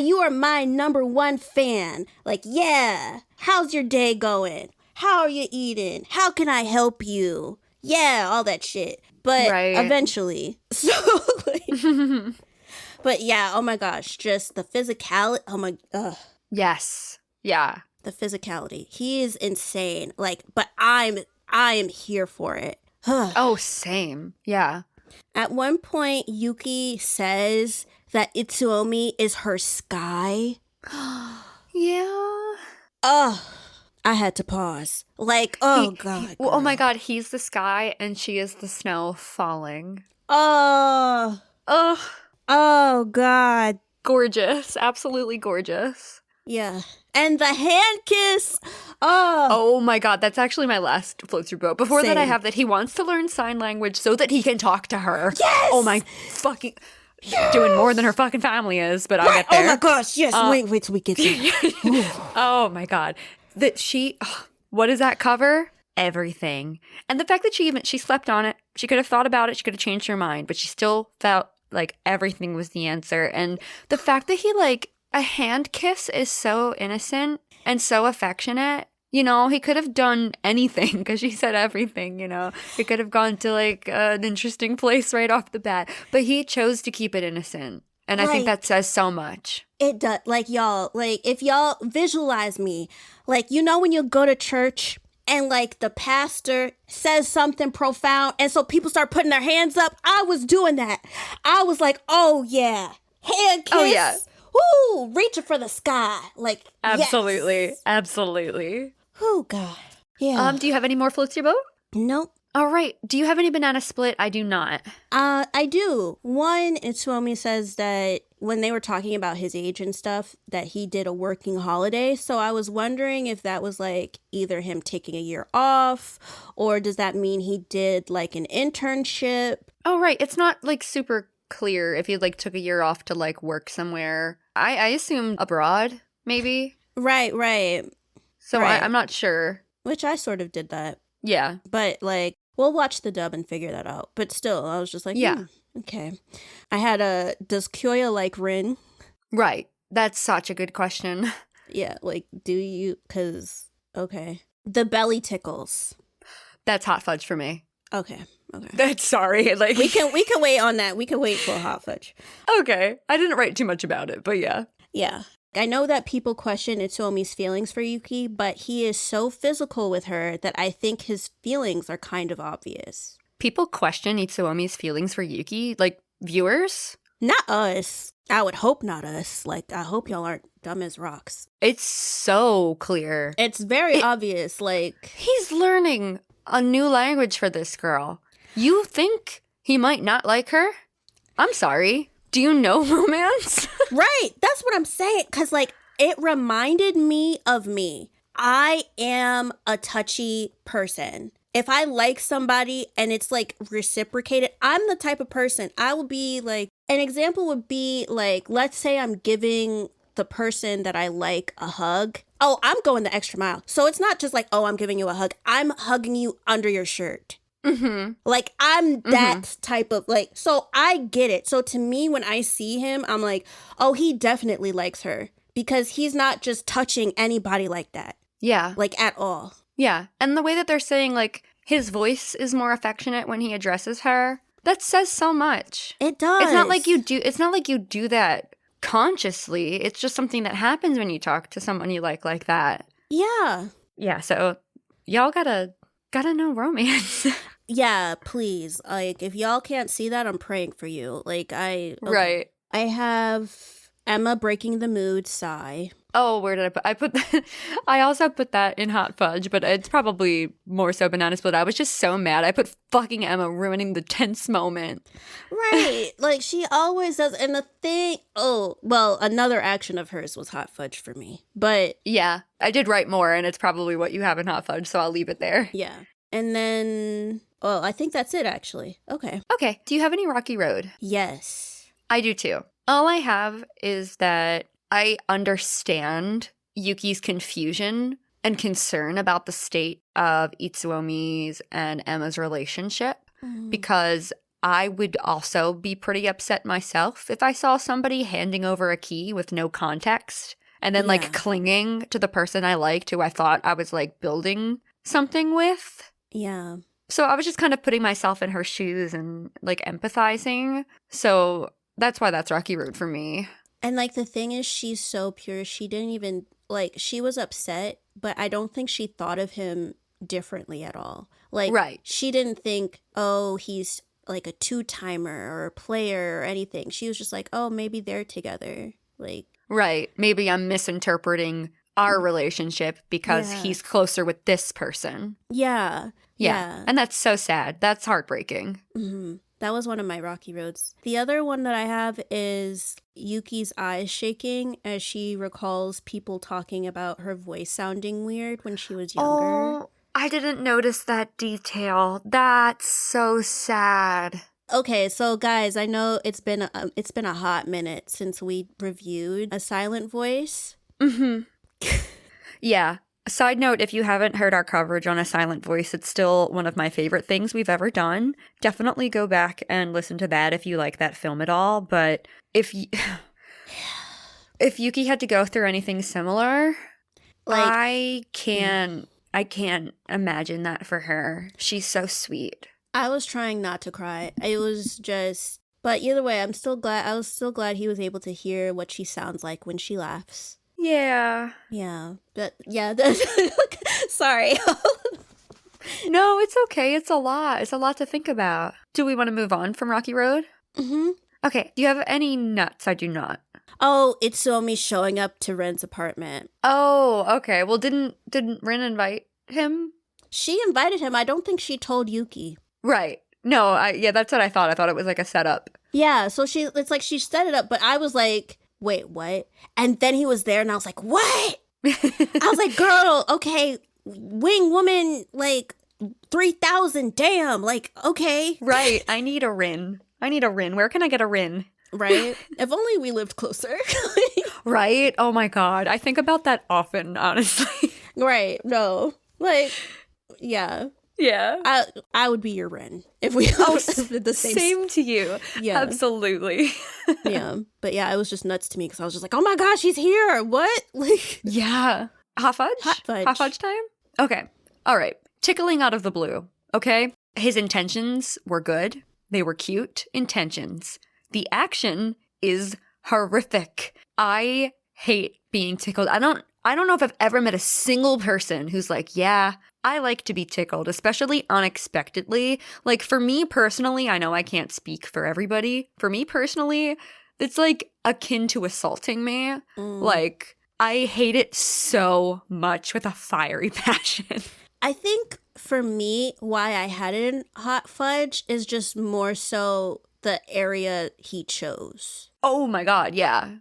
you are my number one fan. Like, yeah, how's your day going? How are you eating? How can I help you? Yeah, all that shit. But eventually, so like, but yeah, oh my gosh, just the physicality. Oh my, Yes. Yeah. the physicality. He is insane. Like, but I am here for it. Oh, same. Yeah. At one point, Yuki says that Itsuomi is her sky. Yeah. Ugh. I had to pause. Like, oh, God. Oh my girl. God, he's the sky and she is the snow falling. Oh, Ugh, oh, God. gorgeous. Absolutely gorgeous. Yeah. And the hand kiss. Oh, Oh my God, that's actually my last float through boat. Before that, I Same. have that he wants to learn sign language so that he can talk to her. Yes! Oh my fucking... Doing more than her fucking family is, but I'll get there. Oh my gosh, yes. Wait till we get there. Oh my God. That she... what is that cover? Everything. And the fact that she slept on it, she could have thought about it, she could have changed her mind, but she still felt like everything was the answer. And the fact that he like... a hand kiss is so innocent and so affectionate. You know, he could have done anything because she said everything, you know. He could have gone to like an interesting place right off the bat. But he chose to keep it innocent. And I think Right. that says so much. It does. Like, y'all, like, if y'all visualize me, like, you know, when you go to church and, like, the pastor says something profound, and so people start putting their hands up, I was doing that. I was like, oh, yeah. Hand kiss. Oh, yeah. Woo! Reaching for the sky. Like, Absolutely. Yes. Absolutely. Oh, God. Yeah. Do you have any more floats to your boat? Nope. All right. Do you have any banana split? I do not. I do. One, Itsuomi says that when they were talking about his age and stuff, that he did a working holiday. So I was wondering if that was like either him taking a year off, or does that mean he did like an internship? Oh, right. It's not like super clear if he like took a year off to like work somewhere. I assume abroad, maybe. Right, right. So Right. I'm not sure. Which I sort of did that. Yeah. But like, we'll watch the dub and figure that out. But still, I was just like, Yeah. okay. I had does Kyoya like Rin? Right. That's such a good question. Yeah, like, do you, because, okay. The belly tickles. That's hot fudge for me. Okay, okay. That's sorry. Like We can wait on that. We can wait for hot fudge. Okay. I didn't write too much about it, but yeah. Yeah. I know that people question Itsuomi's feelings for Yuki, but he is so physical with her that I think his feelings are kind of obvious. People question Itsuomi's feelings for Yuki, like viewers. Not us. I would hope not us. Like, I hope y'all aren't dumb as rocks. It's so clear. It's very obvious. Like, He's learning a new language for this girl. You think he might not like her? I'm sorry. Do you know romance? right. That's what I'm saying. Because, like, it reminded me of me. I am a touchy person. If I like somebody and it's like reciprocated, I'm the type of person I will be like, an example would be like, let's say I'm giving the person that I like a hug. Oh, I'm going the extra mile. So it's not just like, oh, I'm giving you a hug. I'm hugging you under your shirt. Mm-hmm. Like, I'm that type of like, so I get it. So to me, when I see him, I'm like, oh, he definitely likes her because he's not just touching anybody like that. Yeah. Like, at all. Yeah. And the way that they're saying, like, his voice is more affectionate when he addresses her, that says so much. It does. It's not like you do that consciously. It's just something that happens when you talk to someone you like that. Yeah. Yeah, so y'all gotta know romance. Yeah, please. Like, if y'all can't see that, I'm praying for you. Like, okay. Right. I have Emma breaking the mood, sigh. Oh, where did I put that? I also put that in hot fudge, but it's probably more so banana split. I was just so mad. I put fucking Emma ruining the tense moment. Right. Like, she always does. And the thing, another action of hers was hot fudge for me. But Yeah, I did write more, and it's probably what you have in hot fudge, so I'll leave it there. yeah. And then, I think that's it, actually. Okay. Okay, do you have any Rocky Road? Yes. I do too. All I have is that I understand Yuki's confusion and concern about the state of Itsuomi's and Emma's relationship because I would also be pretty upset myself if I saw somebody handing over a key with no context and then Yeah. like clinging to the person I liked who I thought I was like building something with. Yeah. So I was just kind of putting myself in her shoes and like empathizing. So that's why that's Rocky Road for me. And, like, the thing is, she's so pure. She didn't even, like, she was upset, but I don't think she thought of him differently at all. Like, Right. she didn't think, oh, he's, like, a two-timer or a player or anything. She was just like, oh, maybe they're together. Like, Right. Maybe I'm misinterpreting our relationship because he's closer with this person. Yeah. And that's so sad. That's heartbreaking. Mm-hmm. That was one of my rocky roads. The other one that I have is Yuki's eyes shaking as she recalls people talking about her voice sounding weird when she was younger. Oh, I didn't notice that detail. That's so sad. Okay, so guys, I know it's been a hot minute since we reviewed A Silent Voice. Mm-hmm. Yeah. Side note, if you haven't heard our coverage on A Silent Voice, it's still one of my favorite things we've ever done. Definitely go back and listen to that if you like that film at all. But if Yuki had to go through anything similar, I can't imagine that for her. She's so sweet. I was trying not to cry. It was just, but either way, I was still glad he was able to hear what she sounds like when she laughs. Yeah. Yeah. But yeah, sorry. No, it's okay. It's a lot. It's a lot to think about. Do we want to move on from Rocky Road? Mm-hmm. Okay. Do you have any nuts? I do not. Oh, Itsuomi showing up to Ren's apartment. Oh, okay. Well, didn't Rin invite him? She invited him. I don't think she told Yuki. Right. No, that's what I thought. I thought it was like a setup. Yeah, so it's like she set it up, but I was like, wait, what? And then he was there and I was like, what? I was like, girl, okay, wingwoman, like 3,000, damn, like, okay. Right. I need a Rin. Where can I get a Rin? Right? If only we lived closer. Right? Oh my God. I think about that often, honestly. Right. No. Like, yeah. Yeah. I would be your Ren if we did the same to you. Yeah. Absolutely. Yeah. But yeah, it was just nuts to me because I was just like, oh my gosh, he's here. What? Like, yeah. Hot fudge? Hot fudge. Hot fudge time? Okay. All right. Tickling out of the blue. Okay. His intentions were good. They were cute intentions. The action is horrific. I hate being tickled. I don't know if I've ever met a single person who's like, yeah, I like to be tickled, especially unexpectedly. Like, for me personally, I know I can't speak for everybody. For me personally, it's like akin to assaulting me. Like, I hate it so much with a fiery passion. I think for me, why I had it in hot fudge is just more so the area he chose. Oh my God, yeah.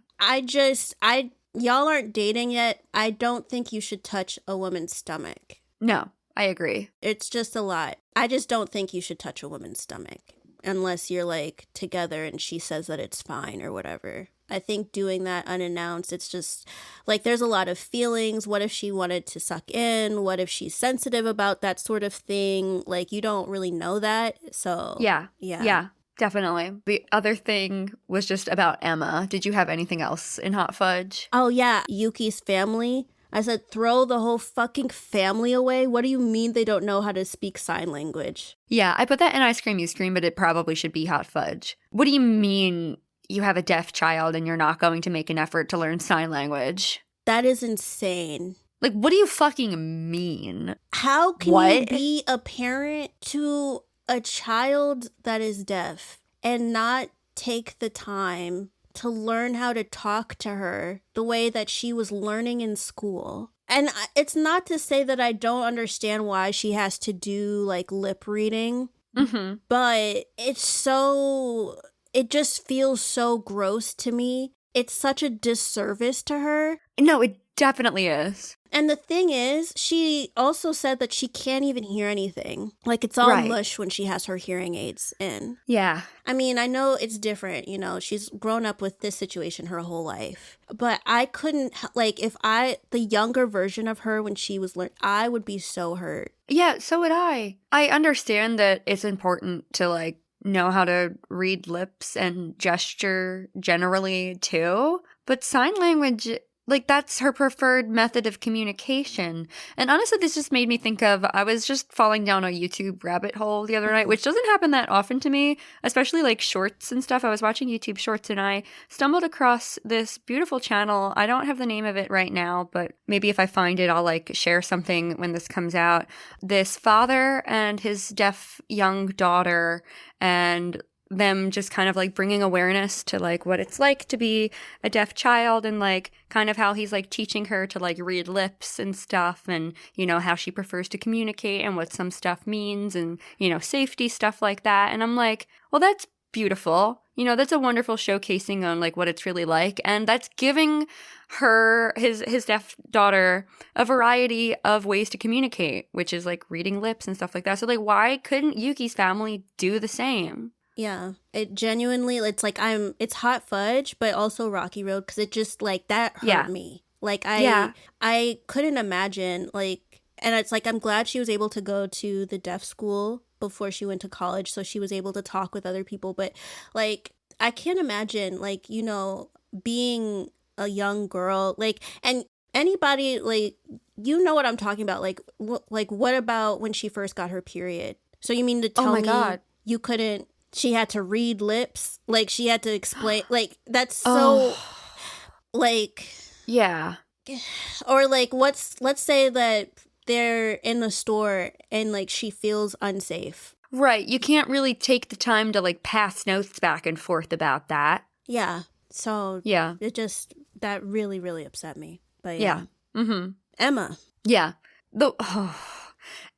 Y'all aren't dating yet. I don't think you should touch a woman's stomach. No, I agree. It's just a lot. I just don't think you should touch a woman's stomach unless you're like together and she says that it's fine or whatever. I think doing that unannounced, it's just like there's a lot of feelings. What if she wanted to suck in? What if she's sensitive about that sort of thing? Like, you don't really know that. So Yeah. Definitely. The other thing was just about Emma. Did you have anything else in Hot Fudge? Oh, yeah. Yuki's family. I said, throw the whole fucking family away? What do you mean they don't know how to speak sign language? Yeah, I put that in Ice Cream You Scream, but it probably should be Hot Fudge. What do you mean you have a deaf child and you're not going to make an effort to learn sign language? That is insane. Like, what do you fucking mean? How can you be a parent to a child that is deaf and not take the time to learn how to talk to her the way that she was learning in school? And it's not to say that I don't understand why she has to do like lip reading, but it just feels so gross to me. It's such a disservice to her. No, it definitely is. And the thing is, she also said that she can't even hear anything. Like, it's all mush when she has her hearing aids in. Yeah. I mean, I know it's different, you know, she's grown up with this situation her whole life. But I couldn't, like, the younger version of her when she was learning, I would be so hurt. Yeah, so would I. I understand that it's important to, like, know how to read lips and gesture generally, too. But sign language, like, that's her preferred method of communication. And honestly, this just made me think of, I was just falling down a YouTube rabbit hole the other night, which doesn't happen that often to me, especially like shorts and stuff. I was watching YouTube shorts and I stumbled across this beautiful channel. I don't have the name of it right now, but maybe if I find it, I'll like share something when this comes out. This father and his deaf young daughter, and them just kind of like bringing awareness to like what it's like to be a deaf child, and like kind of how he's like teaching her to like read lips and stuff, and you know how she prefers to communicate and what some stuff means, and you know safety stuff like that. And I'm like, well, that's beautiful. You know, that's a wonderful showcasing on like what it's really like, and that's giving her his deaf daughter a variety of ways to communicate, which is like reading lips and stuff like that. So like, why couldn't Yuki's family do the same? Yeah, it genuinely, it's like it's hot fudge, but also Rocky Road, because it just like that hurt me. Like I couldn't imagine, like, and it's like I'm glad she was able to go to the deaf school before she went to college, so she was able to talk with other people. But like I can't imagine, like, you know, being a young girl, like, and anybody, like, you know what I'm talking about, like what about when she first got her period? So you mean to tell me God. you couldn't? She had to read lips. Like, she had to explain. Like, that's so, like... Yeah. Or, like, let's say that they're in the store and, like, she feels unsafe. Right. You can't really take the time to, like, pass notes back and forth about that. Yeah. So, yeah. It just... That really, really upset me. But, yeah. Mm-hmm. Emma. Yeah.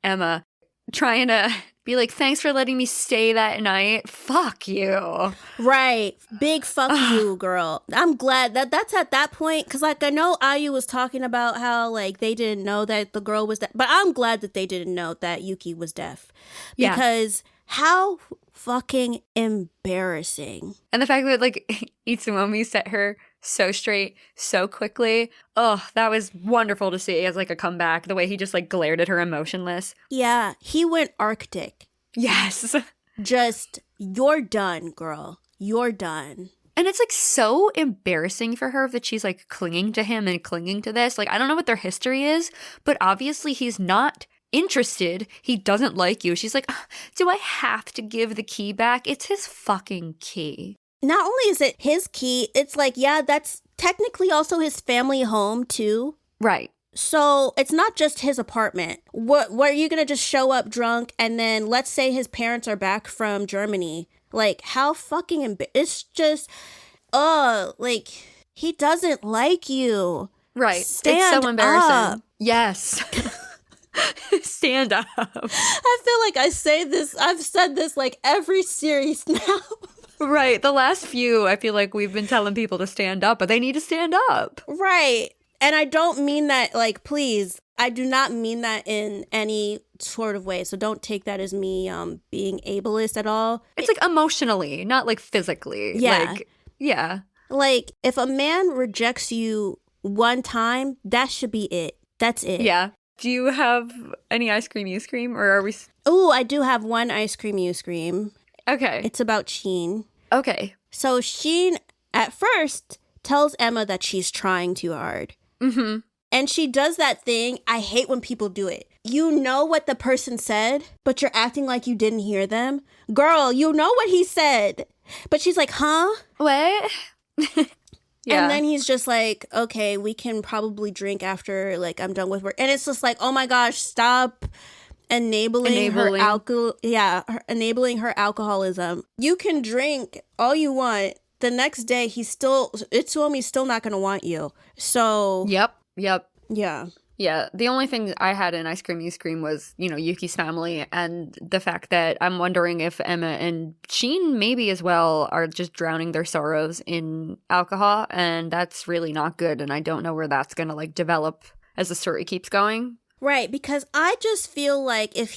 Emma. Trying to... be like, thanks for letting me stay that night. Fuck you. Right. Big fuck you, girl. I'm glad that's at that point. Because, like, I know Ayu was talking about how, like, they didn't know that the girl was deaf. But I'm glad that they didn't know that Yuki was deaf. Because how fucking embarrassing. And the fact that, like, Itsuomi set her so straight so quickly. Oh, that was wonderful to see as like a comeback. The way he just like glared at her emotionless. Yeah, he went Arctic. Yes. Just, you're done, girl. You're done. And it's like so embarrassing for her that she's like clinging to him and clinging to this. Like, I don't know what their history is, but obviously he's not interested. He doesn't like you. She's like, do I have to give the key back? It's his fucking key. Not only is it his key, it's like, yeah, that's technically also his family home too. Right. So it's not just his apartment. What are you going to just show up drunk and then let's say his parents are back from Germany? Like, how fucking it's just, like, he doesn't like you. Right. Stand it's so embarrassing. up. Yes. Stand up. I feel like I've said this like every series now. Right. The last few, I feel like we've been telling people to stand up, but they need to stand up. Right. And I don't mean that, like, please, I do not mean that in any sort of way. So don't take that as me being ableist at all. It's like emotionally, not like physically. Yeah. Like, yeah. Like, if a man rejects you one time, that should be it. That's it. Yeah. Do you have any ice cream you scream, or are we... Oh, I do have one ice cream you scream. Okay. It's about Sheen. Okay. So Sheen, at first, tells Emma that she's trying too hard. Mm-hmm. And she does that thing. I hate when people do it. You know what the person said, but you're acting like you didn't hear them. Girl, you know what he said. But she's like, huh? What? Yeah. And then he's just like, okay, we can probably drink after, like, I'm done with work. And it's just like, oh my gosh, stop enabling her enabling her alcoholism. You can drink all you want. The next day, Itsuomi's still not going to want you. So. Yep. Yeah. Yeah. The only thing I had in Ice Cream You Scream was, you know, Yuki's family, and the fact that I'm wondering if Emma and Sheen maybe as well are just drowning their sorrows in alcohol, and that's really not good, and I don't know where that's going to, like, develop as the story keeps going. Right, because I just feel like if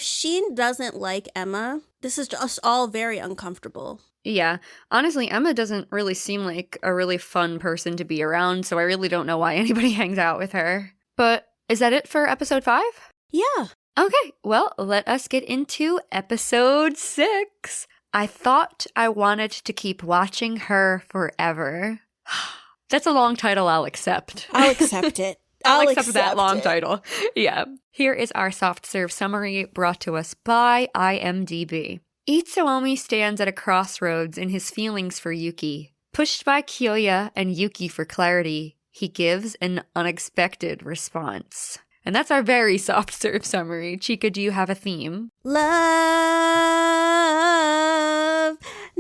Sheen doesn't like Emma, this is just all very uncomfortable. Yeah. Honestly, Emma doesn't really seem like a really fun person to be around, so I really don't know why anybody hangs out with her. But is that it for episode 5? Yeah. Okay, well, let us get into episode 6. I thought I wanted to keep watching her forever. That's a long title I'll accept. I'll accept it. I'll accept that long title. Yeah. Here is our soft serve summary brought to us by IMDb. Itsuomi stands at a crossroads in his feelings for Yuki. Pushed by Kyoya and Yuki for clarity, he gives an unexpected response. And that's our very soft serve summary. Chika, do you have a theme? Love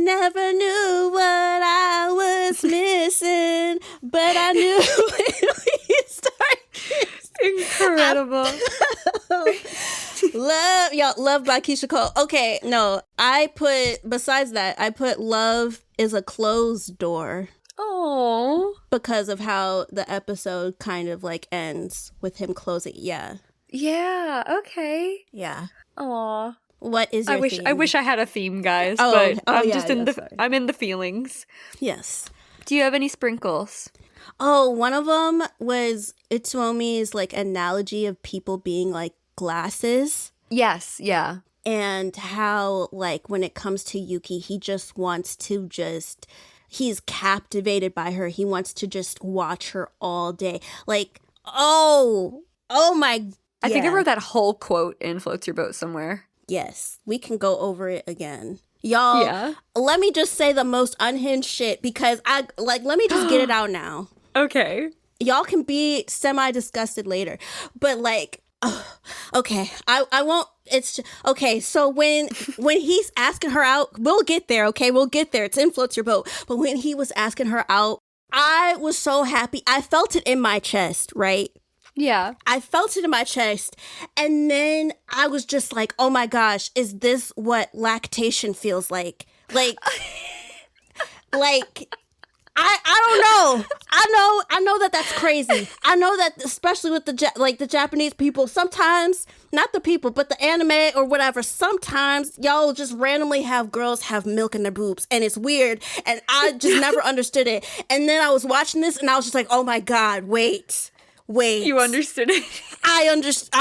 never knew what I was missing, but I knew when we started. Incredible. Love by Keisha Cole. Okay, no, besides that, I put love is a closed door. Oh. Because of how the episode kind of like ends with him closing. Yeah. Yeah, okay. Yeah. Aw. What is your theme? I wish I had a theme, guys, Oh, but I'm yeah, just I'm in the feelings. Yes. Do you have any sprinkles? Oh, one of them was Itsuomi's like analogy of people being like glasses. Yes, yeah. And how like when it comes to Yuki, he just wants to he's captivated by her. He wants to just watch her all day. Like, oh my. I think I wrote that whole quote in Floats Your Boat somewhere. Yes, we can go over it again. Y'all, Yeah. Let me just say the most unhinged shit because let me just get it out now. Okay. Y'all can be semi-disgusted later. But like, okay, I won't, it's, okay, so when he's asking her out, we'll get there, okay? We'll get there. It's in Floats Your Boat. But when he was asking her out, I was so happy. I felt it in my chest, right? Yeah. I felt it in my chest. And then I was just like, oh my gosh, is this what lactation feels like? Like, I don't know. I know that that's crazy. I know that especially with the Japanese people, sometimes, not the people, but the anime or whatever, sometimes y'all just randomly have girls have milk in their boobs and it's weird and I just never understood it. And then I was watching this and I was just like, oh my God, wait. You understood it. I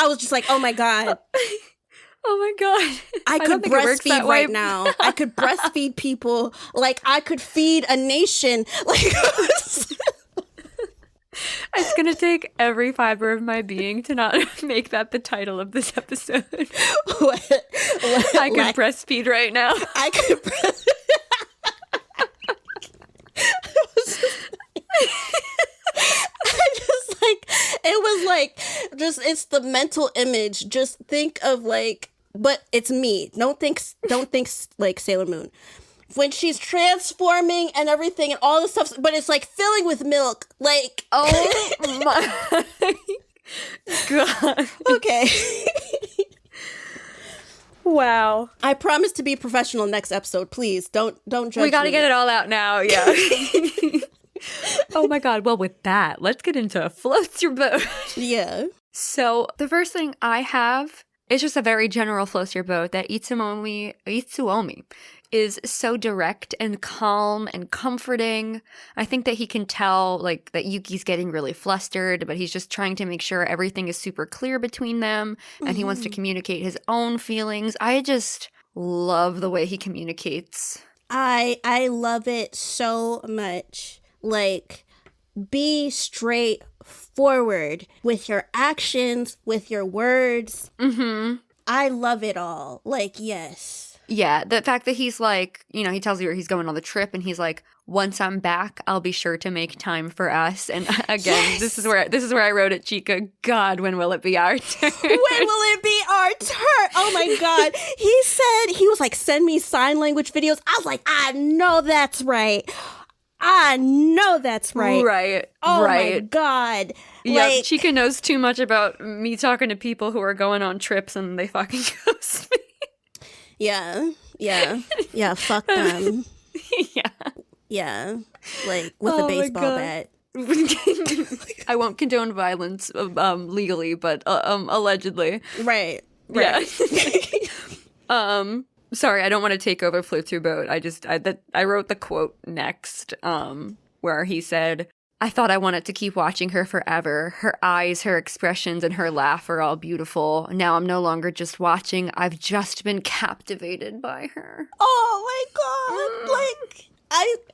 was just like, oh my God. Oh my God. I could breastfeed right now. I could breastfeed people. Like I could feed a nation. Like it's going to take every fiber of my being to not make that the title of this episode. what? I could breastfeed right now. I could it was like, just, it's the mental image. Just think of like, but it's me. Don't think like Sailor Moon. When she's transforming and everything and all this stuff, but it's like filling with milk. Like, oh my God. Okay. Wow. I promise to be professional next episode. Please don't judge me. We got to get it all out now. Yeah. Oh my God. Well, with that, let's get into Floats Your Boat. Yeah. So the first thing I have is just a very general Floats Your Boat that Itsuomi is so direct and calm and comforting. I think that he can tell like that Yuki's getting really flustered, but he's just trying to make sure everything is super clear between them and he wants to communicate his own feelings. I just love the way he communicates. I love it so much. Like, be straightforward with your actions, with your words. Mm-hmm. I love it all. Like, yes. Yeah, the fact that he's like, you know, he tells you where he's going on the trip and he's like, once I'm back, I'll be sure to make time for us. And again, yes. this is where I wrote it, Chika. God, when will it be our turn? When will it be our turn? Oh my God. He was like, send me sign language videos. I was like, I know that's right. Right. Oh right. my God. Yeah, like, Chika knows too much about me talking to people who are going on trips and they fucking ghost me. Yeah, fuck them. Yeah, like with a baseball bat. I won't condone violence legally, but allegedly. Right. Yeah. Sorry, I don't want to take over Floats Your Boat. I wrote the quote next, where he said, I thought I wanted to keep watching her forever. Her eyes, her expressions, and her laugh are all beautiful. Now I'm no longer just watching. I've just been captivated by her. Oh my God. Like,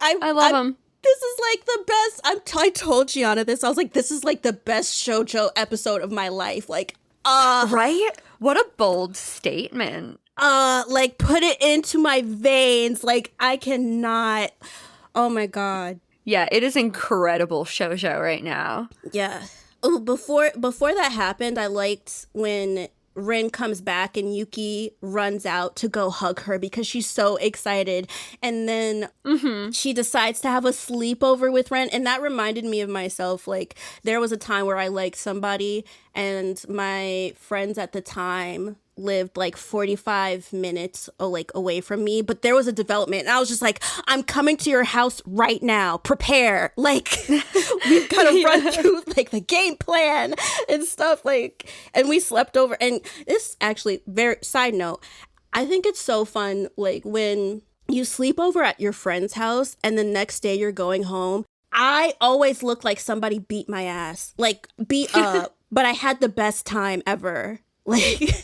I love him. This is like the best. I told Giana this. I was like, this is like the best shoujo episode of my life. Like, right? What a bold statement. Like, put it into my veins. Like, I cannot. Oh my God. Yeah, it is incredible shoujo right now. Yeah. Oh, before that happened, I liked when Rin comes back and Yuki runs out to go hug her because she's so excited. And then she decides to have a sleepover with Rin. And that reminded me of myself. Like, there was a time where I liked somebody and my friends at the time lived like 45 minutes away from me, but there was a development and I was just like, I'm coming to your house right now, prepare, like we've got to run through like the game plan and stuff, like, and we slept over. And this actually, very side note, I think it's so fun, like when you sleep over at your friend's house and the next day you're going home. I always look like somebody beat my ass, like beat up, but I had the best time ever, like.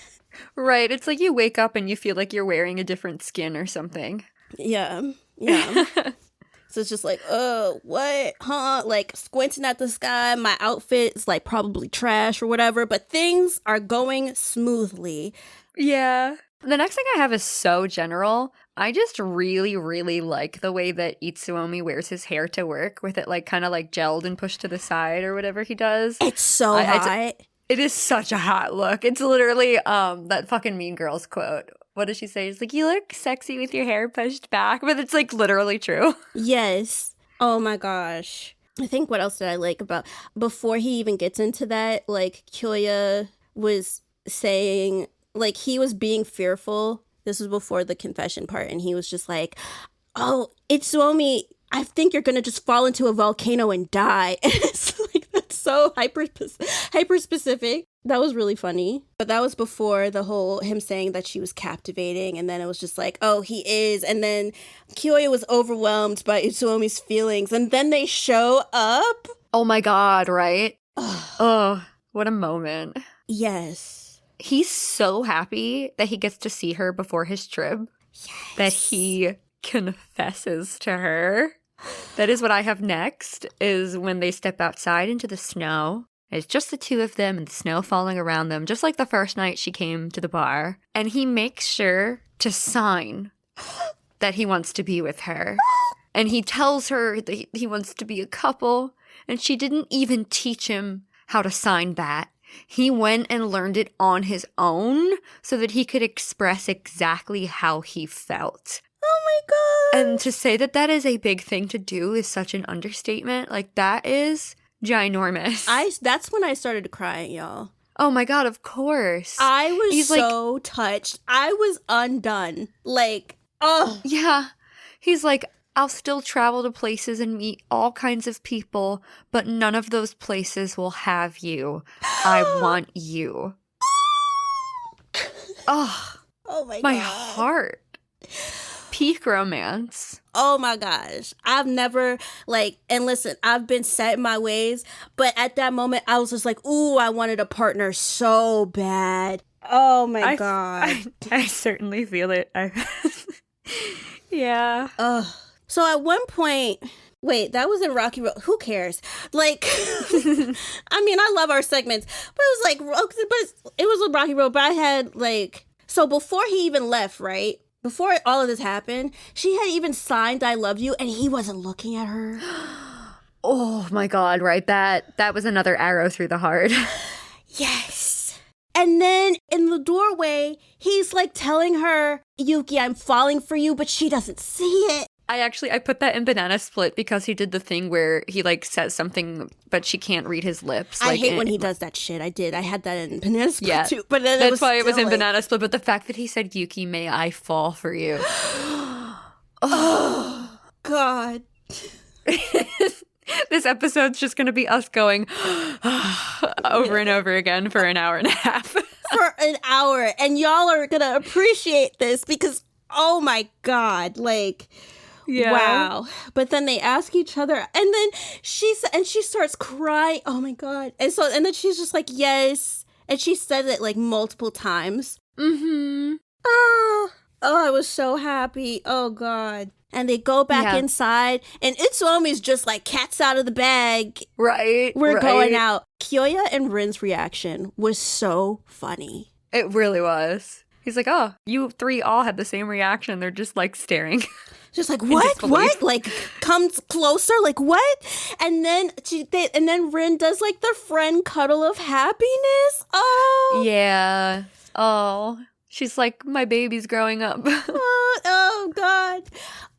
Right. It's like you wake up and you feel like you're wearing a different skin or something. Yeah. So it's just like, what? Huh? Like squinting at the sky. My outfit is like probably trash or whatever, but things are going smoothly. Yeah. The next thing I have is so general. I just really, really like the way that Itsuomi wears his hair to work with it like kind of like gelled and pushed to the side or whatever he does. It's so hot. It is such a hot look. It's literally that fucking Mean Girls quote. What does she say? It's like, you look sexy with your hair pushed back. But it's like literally true. Yes. Oh my gosh. I think what else did I like about, before he even gets into that, like Kyoya was saying, like he was being fearful. This was before the confession part. And he was just like, oh, Itsuomi, I think you're going to just fall into a volcano and die. And it's like, that's so hyper specific. That was really funny. But that was before the whole him saying that she was captivating. And then it was just like, oh, he is. And then Kyoya was overwhelmed by Itsuomi's feelings. And then they show up. Oh my God, right? Oh, what a moment. Yes. He's so happy that he gets to see her before his trip. Yes. That he confesses to her. That is what I have next, is when they step outside into the snow. It's just the two of them and the snow falling around them, just like the first night she came to the bar. And he makes sure to sign that he wants to be with her. And he tells her that he wants to be a couple. And she didn't even teach him how to sign that. He went and learned it on his own so that he could express exactly how he felt. Oh my God. And to say that that is a big thing to do is such an understatement. Like, that is ginormous. That's when I started crying, y'all. Oh my God, of course. I was so touched. I was undone. Like, oh. Yeah. He's like, I'll still travel to places and meet all kinds of people, but none of those places will have you. I want you. Oh, my my God. heart. Peak romance. Oh my gosh. I've never, like, and listen, I've been set in my ways, but at that moment, I was just like, ooh, I wanted a partner so bad. Oh my God. I certainly feel it. Yeah. Ugh. So at one point, wait, that was in Rocky Road. Who cares? Like, I mean, I love our segments, but it was like, but it was a Rocky Road. But I had like, so before he even left, right? Before all of this happened, she had even signed "I love you," and he wasn't looking at her. Oh my God! Right, that was another arrow through the heart. Yes. And then in the doorway, he's like telling her, "Yuki, I'm falling for you," but she doesn't see it. I put that in Banana Split because he did the thing where he like says something, but she can't read his lips. I hate when he does that shit. I had that in Banana Split too. But then that's why it was in Banana Split. But the fact that he said, "Yuki, may I fall for you?" Oh God. This episode's just going to be us going over and over again for an hour and a half. For an hour. And y'all are going to appreciate this because, oh my God, like... Yeah. Wow. But then they ask each other, and then she starts crying. Oh my God. And then she's just like, yes. And she said it like multiple times. Mm-hmm. Oh, I was so happy. Oh God. And they go back inside, and Itsuomi's just like cats out of the bag. Right. We're going out. Kyoya and Rin's reaction was so funny. It really was. He's like, oh, you three all had the same reaction. They're just like staring. Just like, what? disbelief. What? Like, comes closer? Like, what? And then Rin does like the friend cuddle of happiness. Oh. Yeah. Oh. She's like, my baby's growing up. Oh, God.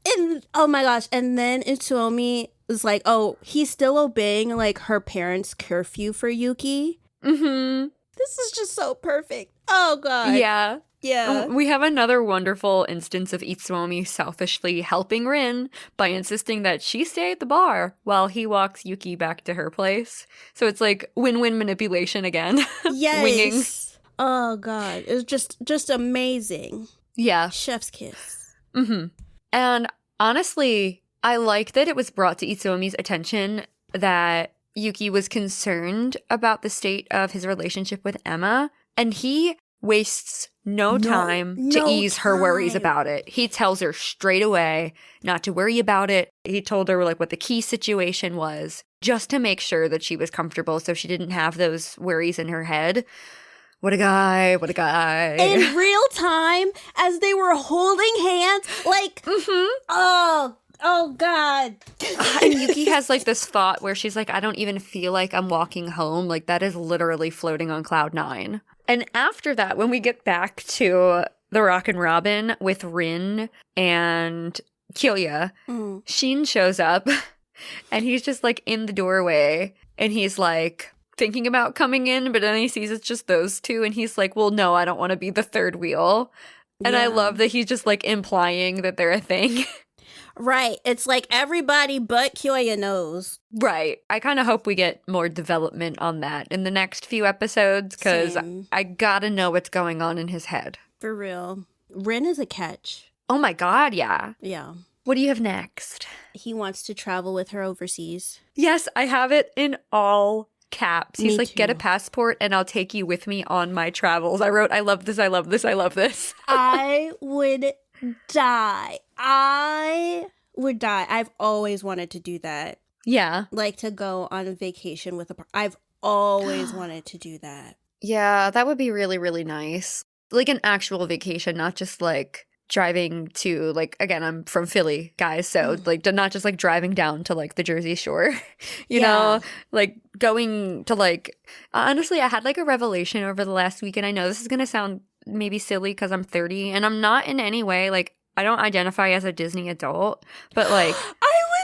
And oh my gosh. And then Itsuomi is like, oh, he's still obeying like her parents' curfew for Yuki. Mm-hmm. This is just so perfect. Oh, God. Yeah. Yeah. We have another wonderful instance of Itsuomi selfishly helping Rin by insisting that she stay at the bar while he walks Yuki back to her place. So it's like win-win manipulation again. Yes. Winging. Oh, God. It was just amazing. Yeah. Chef's kiss. Mm-hmm. And honestly, I like that it was brought to Itsuomi's attention that Yuki was concerned about the state of his relationship with Emma, and he wastes no time to ease her worries about it. He tells her straight away not to worry about it. He told her like what the key situation was, just to make sure that she was comfortable so she didn't have those worries in her head. What a guy, what a guy. In real time, as they were holding hands, like, oh, God. And Yuki has like this thought where she's like, I don't even feel like I'm walking home. Like that is literally floating on cloud 9. And after that, when we get back to the Rockin' Robin with Rin and Kyoya, Shin shows up and he's just like in the doorway and he's like thinking about coming in, but then he sees it's just those two and he's like, well, no, I don't want to be the third wheel. And I love that he's just like implying that they're a thing. Right. It's like everybody but Kyoya knows. Right. I kind of hope we get more development on that in the next few episodes because Same. I gotta know what's going on in his head. For real. Rin is a catch. Oh my God, yeah. Yeah. What do you have next? He wants to travel with her overseas. Yes, I have it in all caps. He's Me like, get a too. passport and I'll take you with me on my travels. I wrote, I love this, I love this, I love this. I would die. I would die. I've always wanted to do that. Yeah. Like to go on a vacation with I've always wanted to do that. Yeah, that would be really, really nice. Like an actual vacation, not just like driving to like, again, I'm from Philly, guys, so like not just like driving down to like the Jersey Shore, you know, like going to like, honestly, I had like a revelation over the last week, and I know this is going to sound maybe silly because I'm 30 and I'm not in any way like, I don't identify as a Disney adult, but like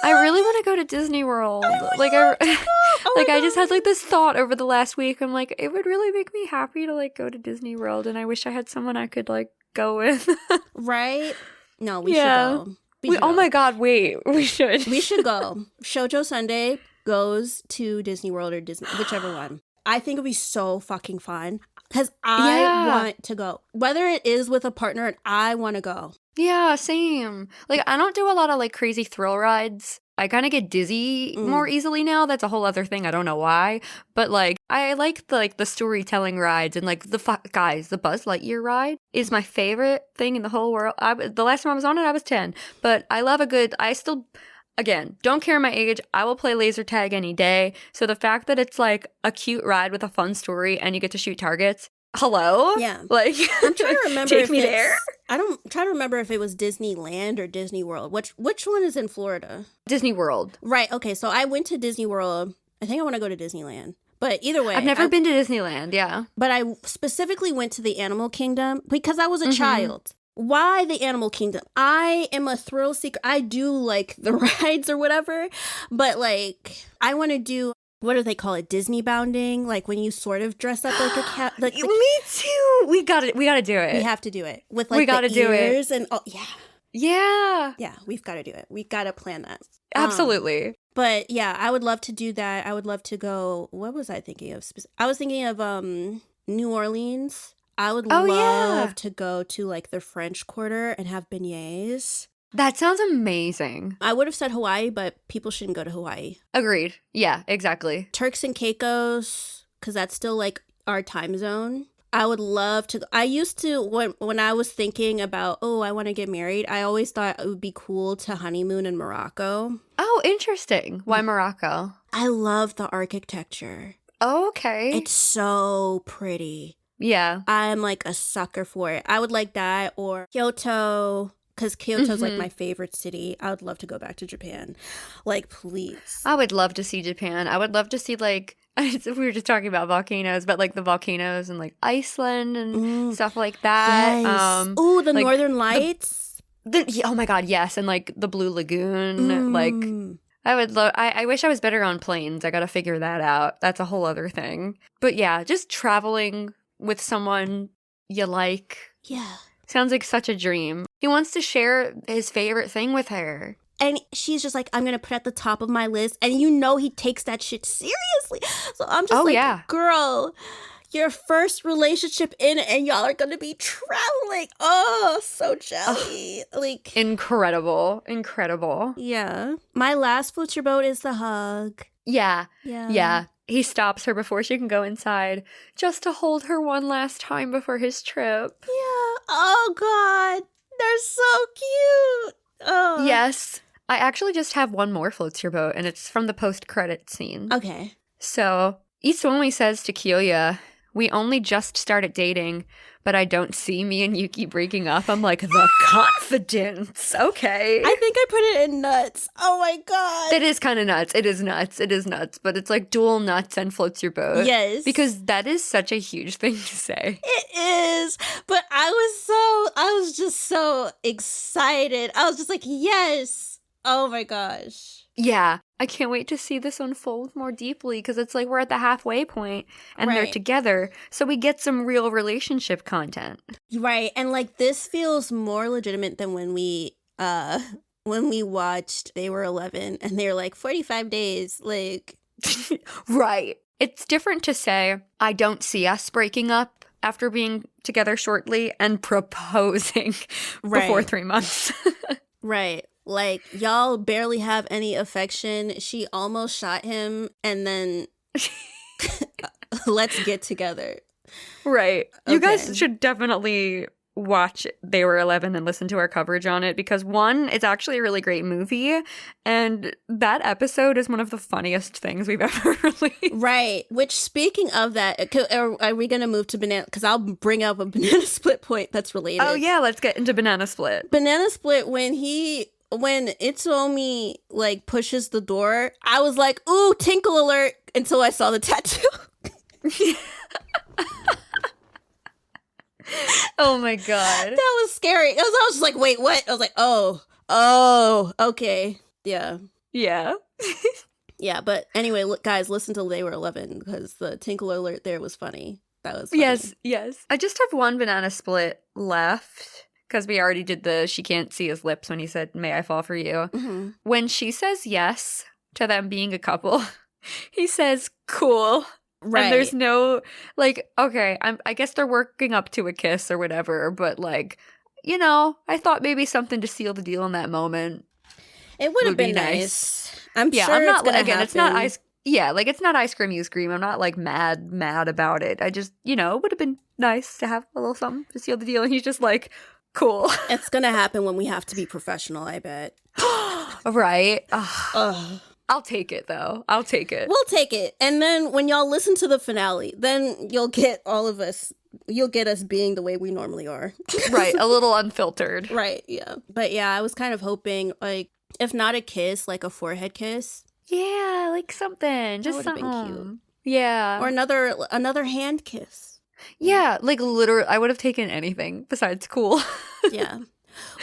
I really want to go to Disney World. I just had like this thought over the last week. I'm like, it would really make me happy to like go to Disney World, and I wish I had someone I could like go with. Right? No, we should go. Oh my God, wait, we should. We should go. Shoujo Sundae goes to Disney World or Disney, whichever one. I think it'd be so fucking fun because I want to go. Whether it is with a partner, I want to go. Yeah, same. Like, I don't do a lot of like crazy thrill rides. I kind of get dizzy more easily now. That's a whole other thing. I don't know why. But like, I like the storytelling rides, and like guys, the Buzz Lightyear ride is my favorite thing in the whole world. The last time I was on it, I was 10. But I love again, don't care my age. I will play laser tag any day. So the fact that it's like a cute ride with a fun story and you get to shoot targets. Hello? Yeah. Like, I'm trying to remember take me there. I'm trying to remember if it was Disneyland or Disney World. Which one is in Florida? Disney World. Right. Okay. So I went to Disney World. I think I want to go to Disneyland. But either way. I've never been to Disneyland, yeah. But I specifically went to the Animal Kingdom because I was a child. Why the Animal Kingdom? I am a thrill seeker. I do like the rides or whatever. But like, I want to do, what do they call it? Disney bounding? Like when you sort of dress up like a cat. Like me too. We gotta do it. We have to do it. With like we gotta the do ears it. And oh yeah. Yeah. Yeah, we've got to do it. We got to plan that. Absolutely. But yeah, I would love to do that. I would love to go. What was I thinking of? I was thinking of New Orleans. I would love to go to like the French Quarter and have beignets. That sounds amazing. I would have said Hawaii, but people shouldn't go to Hawaii. Agreed. Yeah, exactly. Turks and Caicos, because that's still like our time zone. I would love to. I used to, when I was thinking about, I want to get married, I always thought it would be cool to honeymoon in Morocco. Oh, interesting. Why Morocco? I love the architecture. Oh, okay. It's so pretty. Yeah. I'm like a sucker for it. I would like that, or Kyoto, because Kyoto's like my favorite city. I would love to go back to Japan. Like, please. I would love to see Japan. I would love to see like we were just talking about volcanoes, but like the volcanoes and like Iceland and stuff like that. Yes. Ooh, the like, Northern Lights. Oh my god, yes, and like the Blue Lagoon. Like I would love. I wish I was better on planes. I got to figure that out. That's a whole other thing. But yeah, just traveling with someone you like. Yeah. Sounds like such a dream. He wants to share his favorite thing with her. And she's just like, I'm going to put at the top of my list. And you know he takes that shit seriously. So I'm just girl, your first relationship in and y'all are going to be traveling. Oh, so jelly. Like Incredible. Yeah. My last float your boat is the hug. Yeah. He stops her before she can go inside just to hold her one last time before his trip. Yeah. Oh, God. They're so cute. Oh. Yes. I actually just have one more floats your boat, and it's from the post-credit scene. Okay. So, Itsuomi says to Kyoya, we only just started dating, but I don't see me and Yuki breaking up. I'm like, the confidence. Okay. I think I put it in nuts. Oh my God. It is kind of nuts. It is nuts. But it's like dual nuts and floats your boat. Yes. Because that is such a huge thing to say. It is. But I was just so excited. I was just like, yes. Oh my gosh. Yeah. I can't wait to see this unfold more deeply because it's like we're at the halfway point and they're together. So we get some real relationship content. Right. And like this feels more legitimate than when we watched They Were 11 and they're like 45 days. Like, right. It's different to say, I don't see us breaking up after being together shortly and proposing before 3 months. Right. Like, y'all barely have any affection. She almost shot him, and then let's get together. Right. You guys should definitely watch They Were 11 and listen to our coverage on it because, one, it's actually a really great movie, and that episode is one of the funniest things we've ever released. Right. Which, speaking of that, are we going to move to Banana? Because I'll bring up a Banana Split point that's related. Oh, yeah. Let's get into Banana Split. Banana Split, when Itsuomi like pushes the door, I was like, ooh, tinkle alert, until I saw the tattoo. Oh my God. That was scary. I was just like, wait, what? I was like, oh, okay. Yeah. Yeah. Yeah, but anyway, look, guys, listen to They Were 11 because the tinkle alert there was funny. That was funny. Yes. I just have one Banana Split left. Because we already did she can't see his lips when he said, may I fall for you. Mm-hmm. When she says yes to them being a couple, he says, cool. Right. And there's no, like, okay, I guess they're working up to a kiss or whatever. But, like, you know, I thought maybe something to seal the deal in that moment. It would have been nice. I'm sure I'm not, again, happen. It's not ice. Yeah, like, it's not ice cream, you scream. I'm not, like, mad about it. I just, you know, it would have been nice to have a little something to seal the deal. And he's just like, cool. It's gonna happen when we have to be professional, I bet. Right? I'll take it, though. I'll take it. We'll take it. And then when y'all listen to the finale, then you'll get all of us. You'll get us being the way we normally are. Right. A little unfiltered. Right. Yeah. But yeah, I was kind of hoping, like, if not a kiss, like a forehead kiss. Yeah, like something. Just something. Been cute. Yeah. Or another hand kiss. Yeah, like literally, I would have taken anything besides cool. Yeah.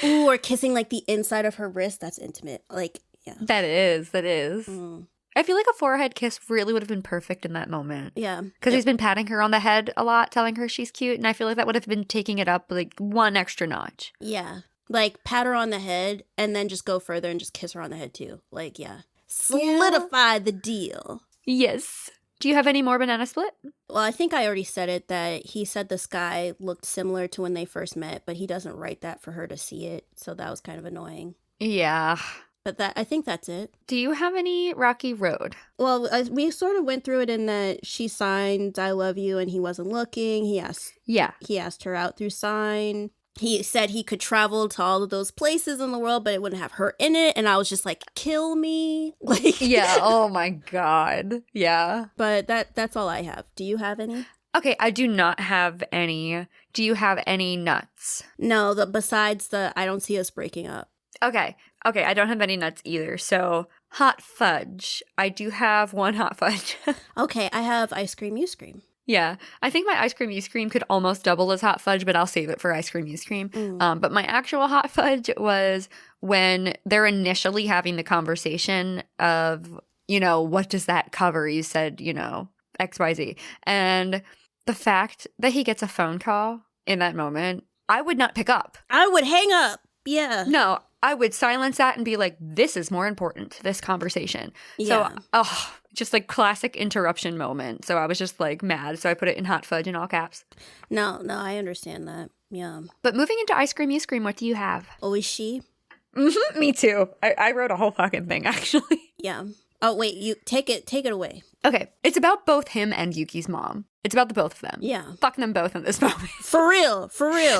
Ooh, or kissing like the inside of her wrist. That's intimate. Like, yeah. That is. I feel like a forehead kiss really would have been perfect in that moment. Yeah. Because he's been patting her on the head a lot, telling her she's cute. And I feel like that would have been taking it up like one extra notch. Yeah. Like pat her on the head and then just go further and just kiss her on the head too. Like, yeah. Solidify the deal. Yes. Do you have any more Banana Split? Well, I think I already said it, that he said the sky looked similar to when they first met, but he doesn't write that for her to see it. So that was kind of annoying. Yeah. But I think that's it. Do you have any Rocky Road? Well, we sort of went through it in that she signed I love you and he wasn't looking. He asked her out through sign. He said he could travel to all of those places in the world, but it wouldn't have her in it. And I was just like, kill me. Like, yeah. Oh my God. Yeah. But that's all I have. Do you have any? Okay, I do not have any. Do you have any nuts? No, besides the I don't see us breaking up. Okay, I don't have any nuts either. So, hot fudge. I do have one hot fudge. Okay, I have ice cream, you scream. Yeah, I think my ice cream you scream could almost double as hot fudge, but I'll save it for ice cream you scream. But my actual hot fudge was when they're initially having the conversation of, what does that cover? You said, XYZ. And the fact that he gets a phone call in that moment, I would not pick up. I would hang up. Yeah. No, I would silence that and be like, this is more important, this conversation. Yeah. So, just like classic interruption moment. So I was just like mad. So I put it in hot fudge in all caps. No, I understand that. Yeah. But moving into ice cream, you scream, what do you have? Oushi. Me too. I wrote a whole fucking thing, actually. Yeah. Oh, wait, you take it away. Okay. It's about both him and Yuki's mom. It's about the both of them. Yeah. Fuck them both in this moment. For real.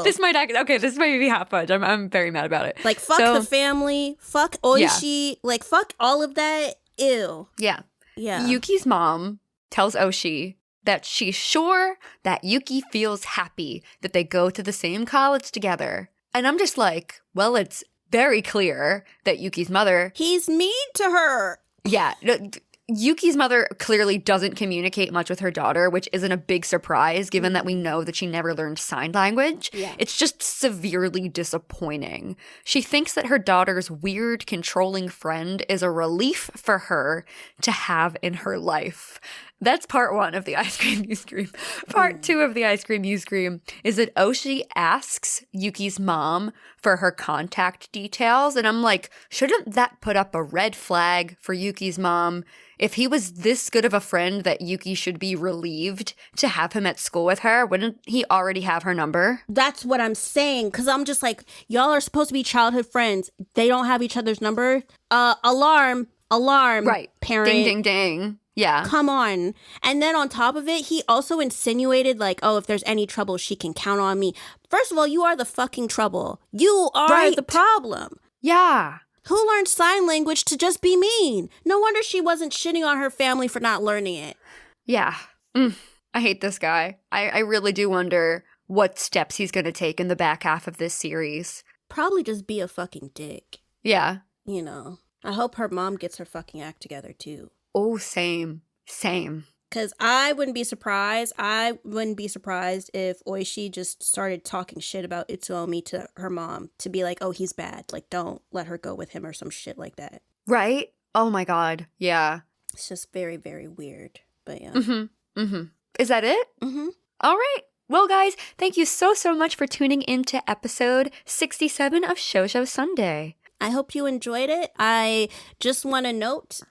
This might be hot fudge. I'm very mad about it. Like, fuck the family. Fuck Oushi. Yeah. Like, fuck all of that. Ew. Yeah. Yeah. Yuki's mom tells Oushi that she's sure that Yuki feels happy that they go to the same college together. And I'm just like, well, it's very clear that Yuki's mother... He's mean to her. Yeah. Yuki's mother clearly doesn't communicate much with her daughter, which isn't a big surprise given that we know that she never learned sign language. Yeah. It's just severely disappointing. She thinks that her daughter's weird, controlling friend is a relief for her to have in her life. That's part one of the ice cream you scream. Part two of the ice cream you scream is that Oushi asks Yuki's mom for her contact details. And I'm like, shouldn't that put up a red flag for Yuki's mom? If he was this good of a friend that Yuki should be relieved to have him at school with her, wouldn't he already have her number? That's what I'm saying. Because I'm just like, y'all are supposed to be childhood friends. They don't have each other's number. Alarm. Right. Parent. Ding, ding, ding. Yeah. Come on. And then on top of it, he also insinuated like, oh, if there's any trouble, she can count on me. First of all, you are the fucking trouble. You are the problem. Yeah. Who learned sign language to just be mean? No wonder she wasn't shitting on her family for not learning it. Yeah. I hate this guy. I really do wonder what steps he's going to take in the back half of this series. Probably just be a fucking dick. Yeah. I hope her mom gets her fucking act together too. Oh, same. Because I wouldn't be surprised. I wouldn't be surprised if Oushi just started talking shit about Itsuomi to her mom to be like, oh, he's bad. Like, don't let her go with him or some shit like that. Right? Oh my God. Yeah. It's just very, very weird. But yeah. Is that it? All right. Well, guys, thank you so much for tuning in to episode 67 of Shoujo Sundae. I hope you enjoyed it. I just want to note,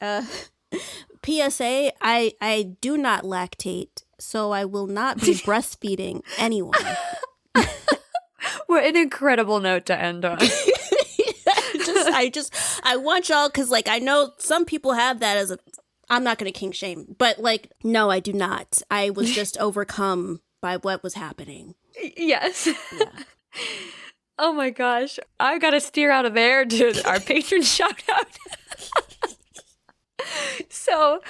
PSA, I do not lactate, so I will not be breastfeeding anyone. What an incredible note to end on. I want y'all, because like I know some people have that as I'm not going to kink shame, but like, no, I do not. I was just overcome by what was happening. Yes. Yeah. Oh my gosh. I got to steer out of there to our patron shout out. So,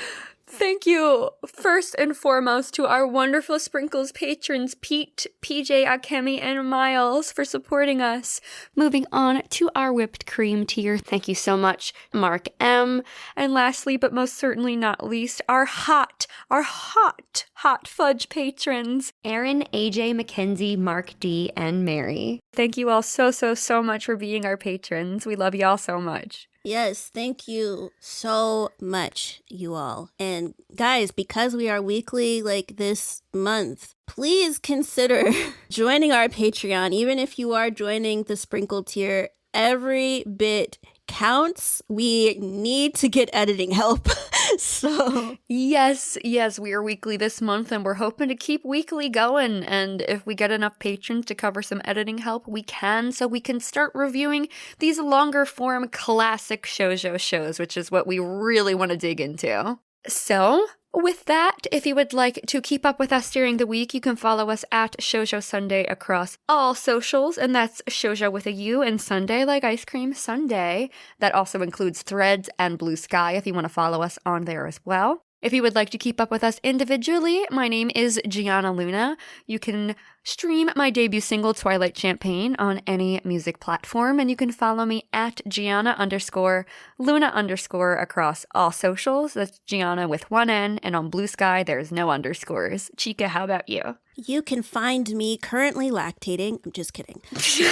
thank you first and foremost to our wonderful Sprinkles patrons, Pete, PJ, Akemi, and Miles for supporting us. Moving on to our whipped cream tier. Thank you so much, Mark M. And lastly, but most certainly not least, our hot fudge patrons, Aaron, AJ, Mackenzie, Mark D, and Mary. Thank you all so much for being our patrons. We love y'all so much. Yes, thank you so much, you all. And guys, because we are weekly like this month, please consider joining our Patreon. Even if you are joining the Sprinkle tier, every bit counts. We need to get editing help. So yes, we are weekly this month and we're hoping to keep weekly going. And if we get enough patrons to cover some editing help, we can, so we can start reviewing these longer form classic shoujo shows, which is what we really want to dig into. So with that, if you would like to keep up with us during the week, you can follow us at Shoujo Sundae across all socials, and that's Shoujo with a U and Sundae like ice cream Sundae. That also includes Threads and Blue Sky if you want to follow us on there as well. If you would like to keep up with us individually, my name is Giana Luna. You can stream my debut single, Twilight Champagne, on any music platform, and you can follow me at Giana_Luna_ across all socials. That's Giana with one N, and on Blue Sky, there's no underscores. Chika, how about you? You can find me currently lactating. I'm just kidding.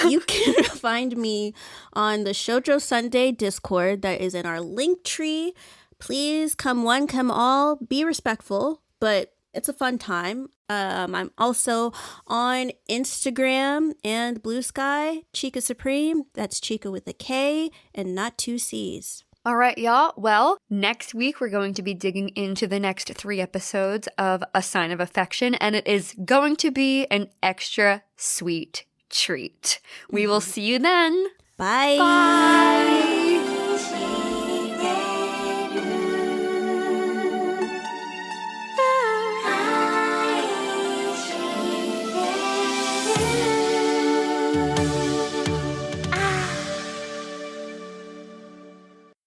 You can find me on the Shoujo Sundae Discord that is in our link tree. Please come one, come all. Be respectful, but it's a fun time. I'm also on Instagram and Blue Sky, Chika Supreme. That's Chika with a K and not 2 C's. All right, y'all. Well, next week we're going to be digging into the next 3 episodes of A Sign of Affection, and it is going to be an extra sweet treat. We will see you then. Bye. Bye.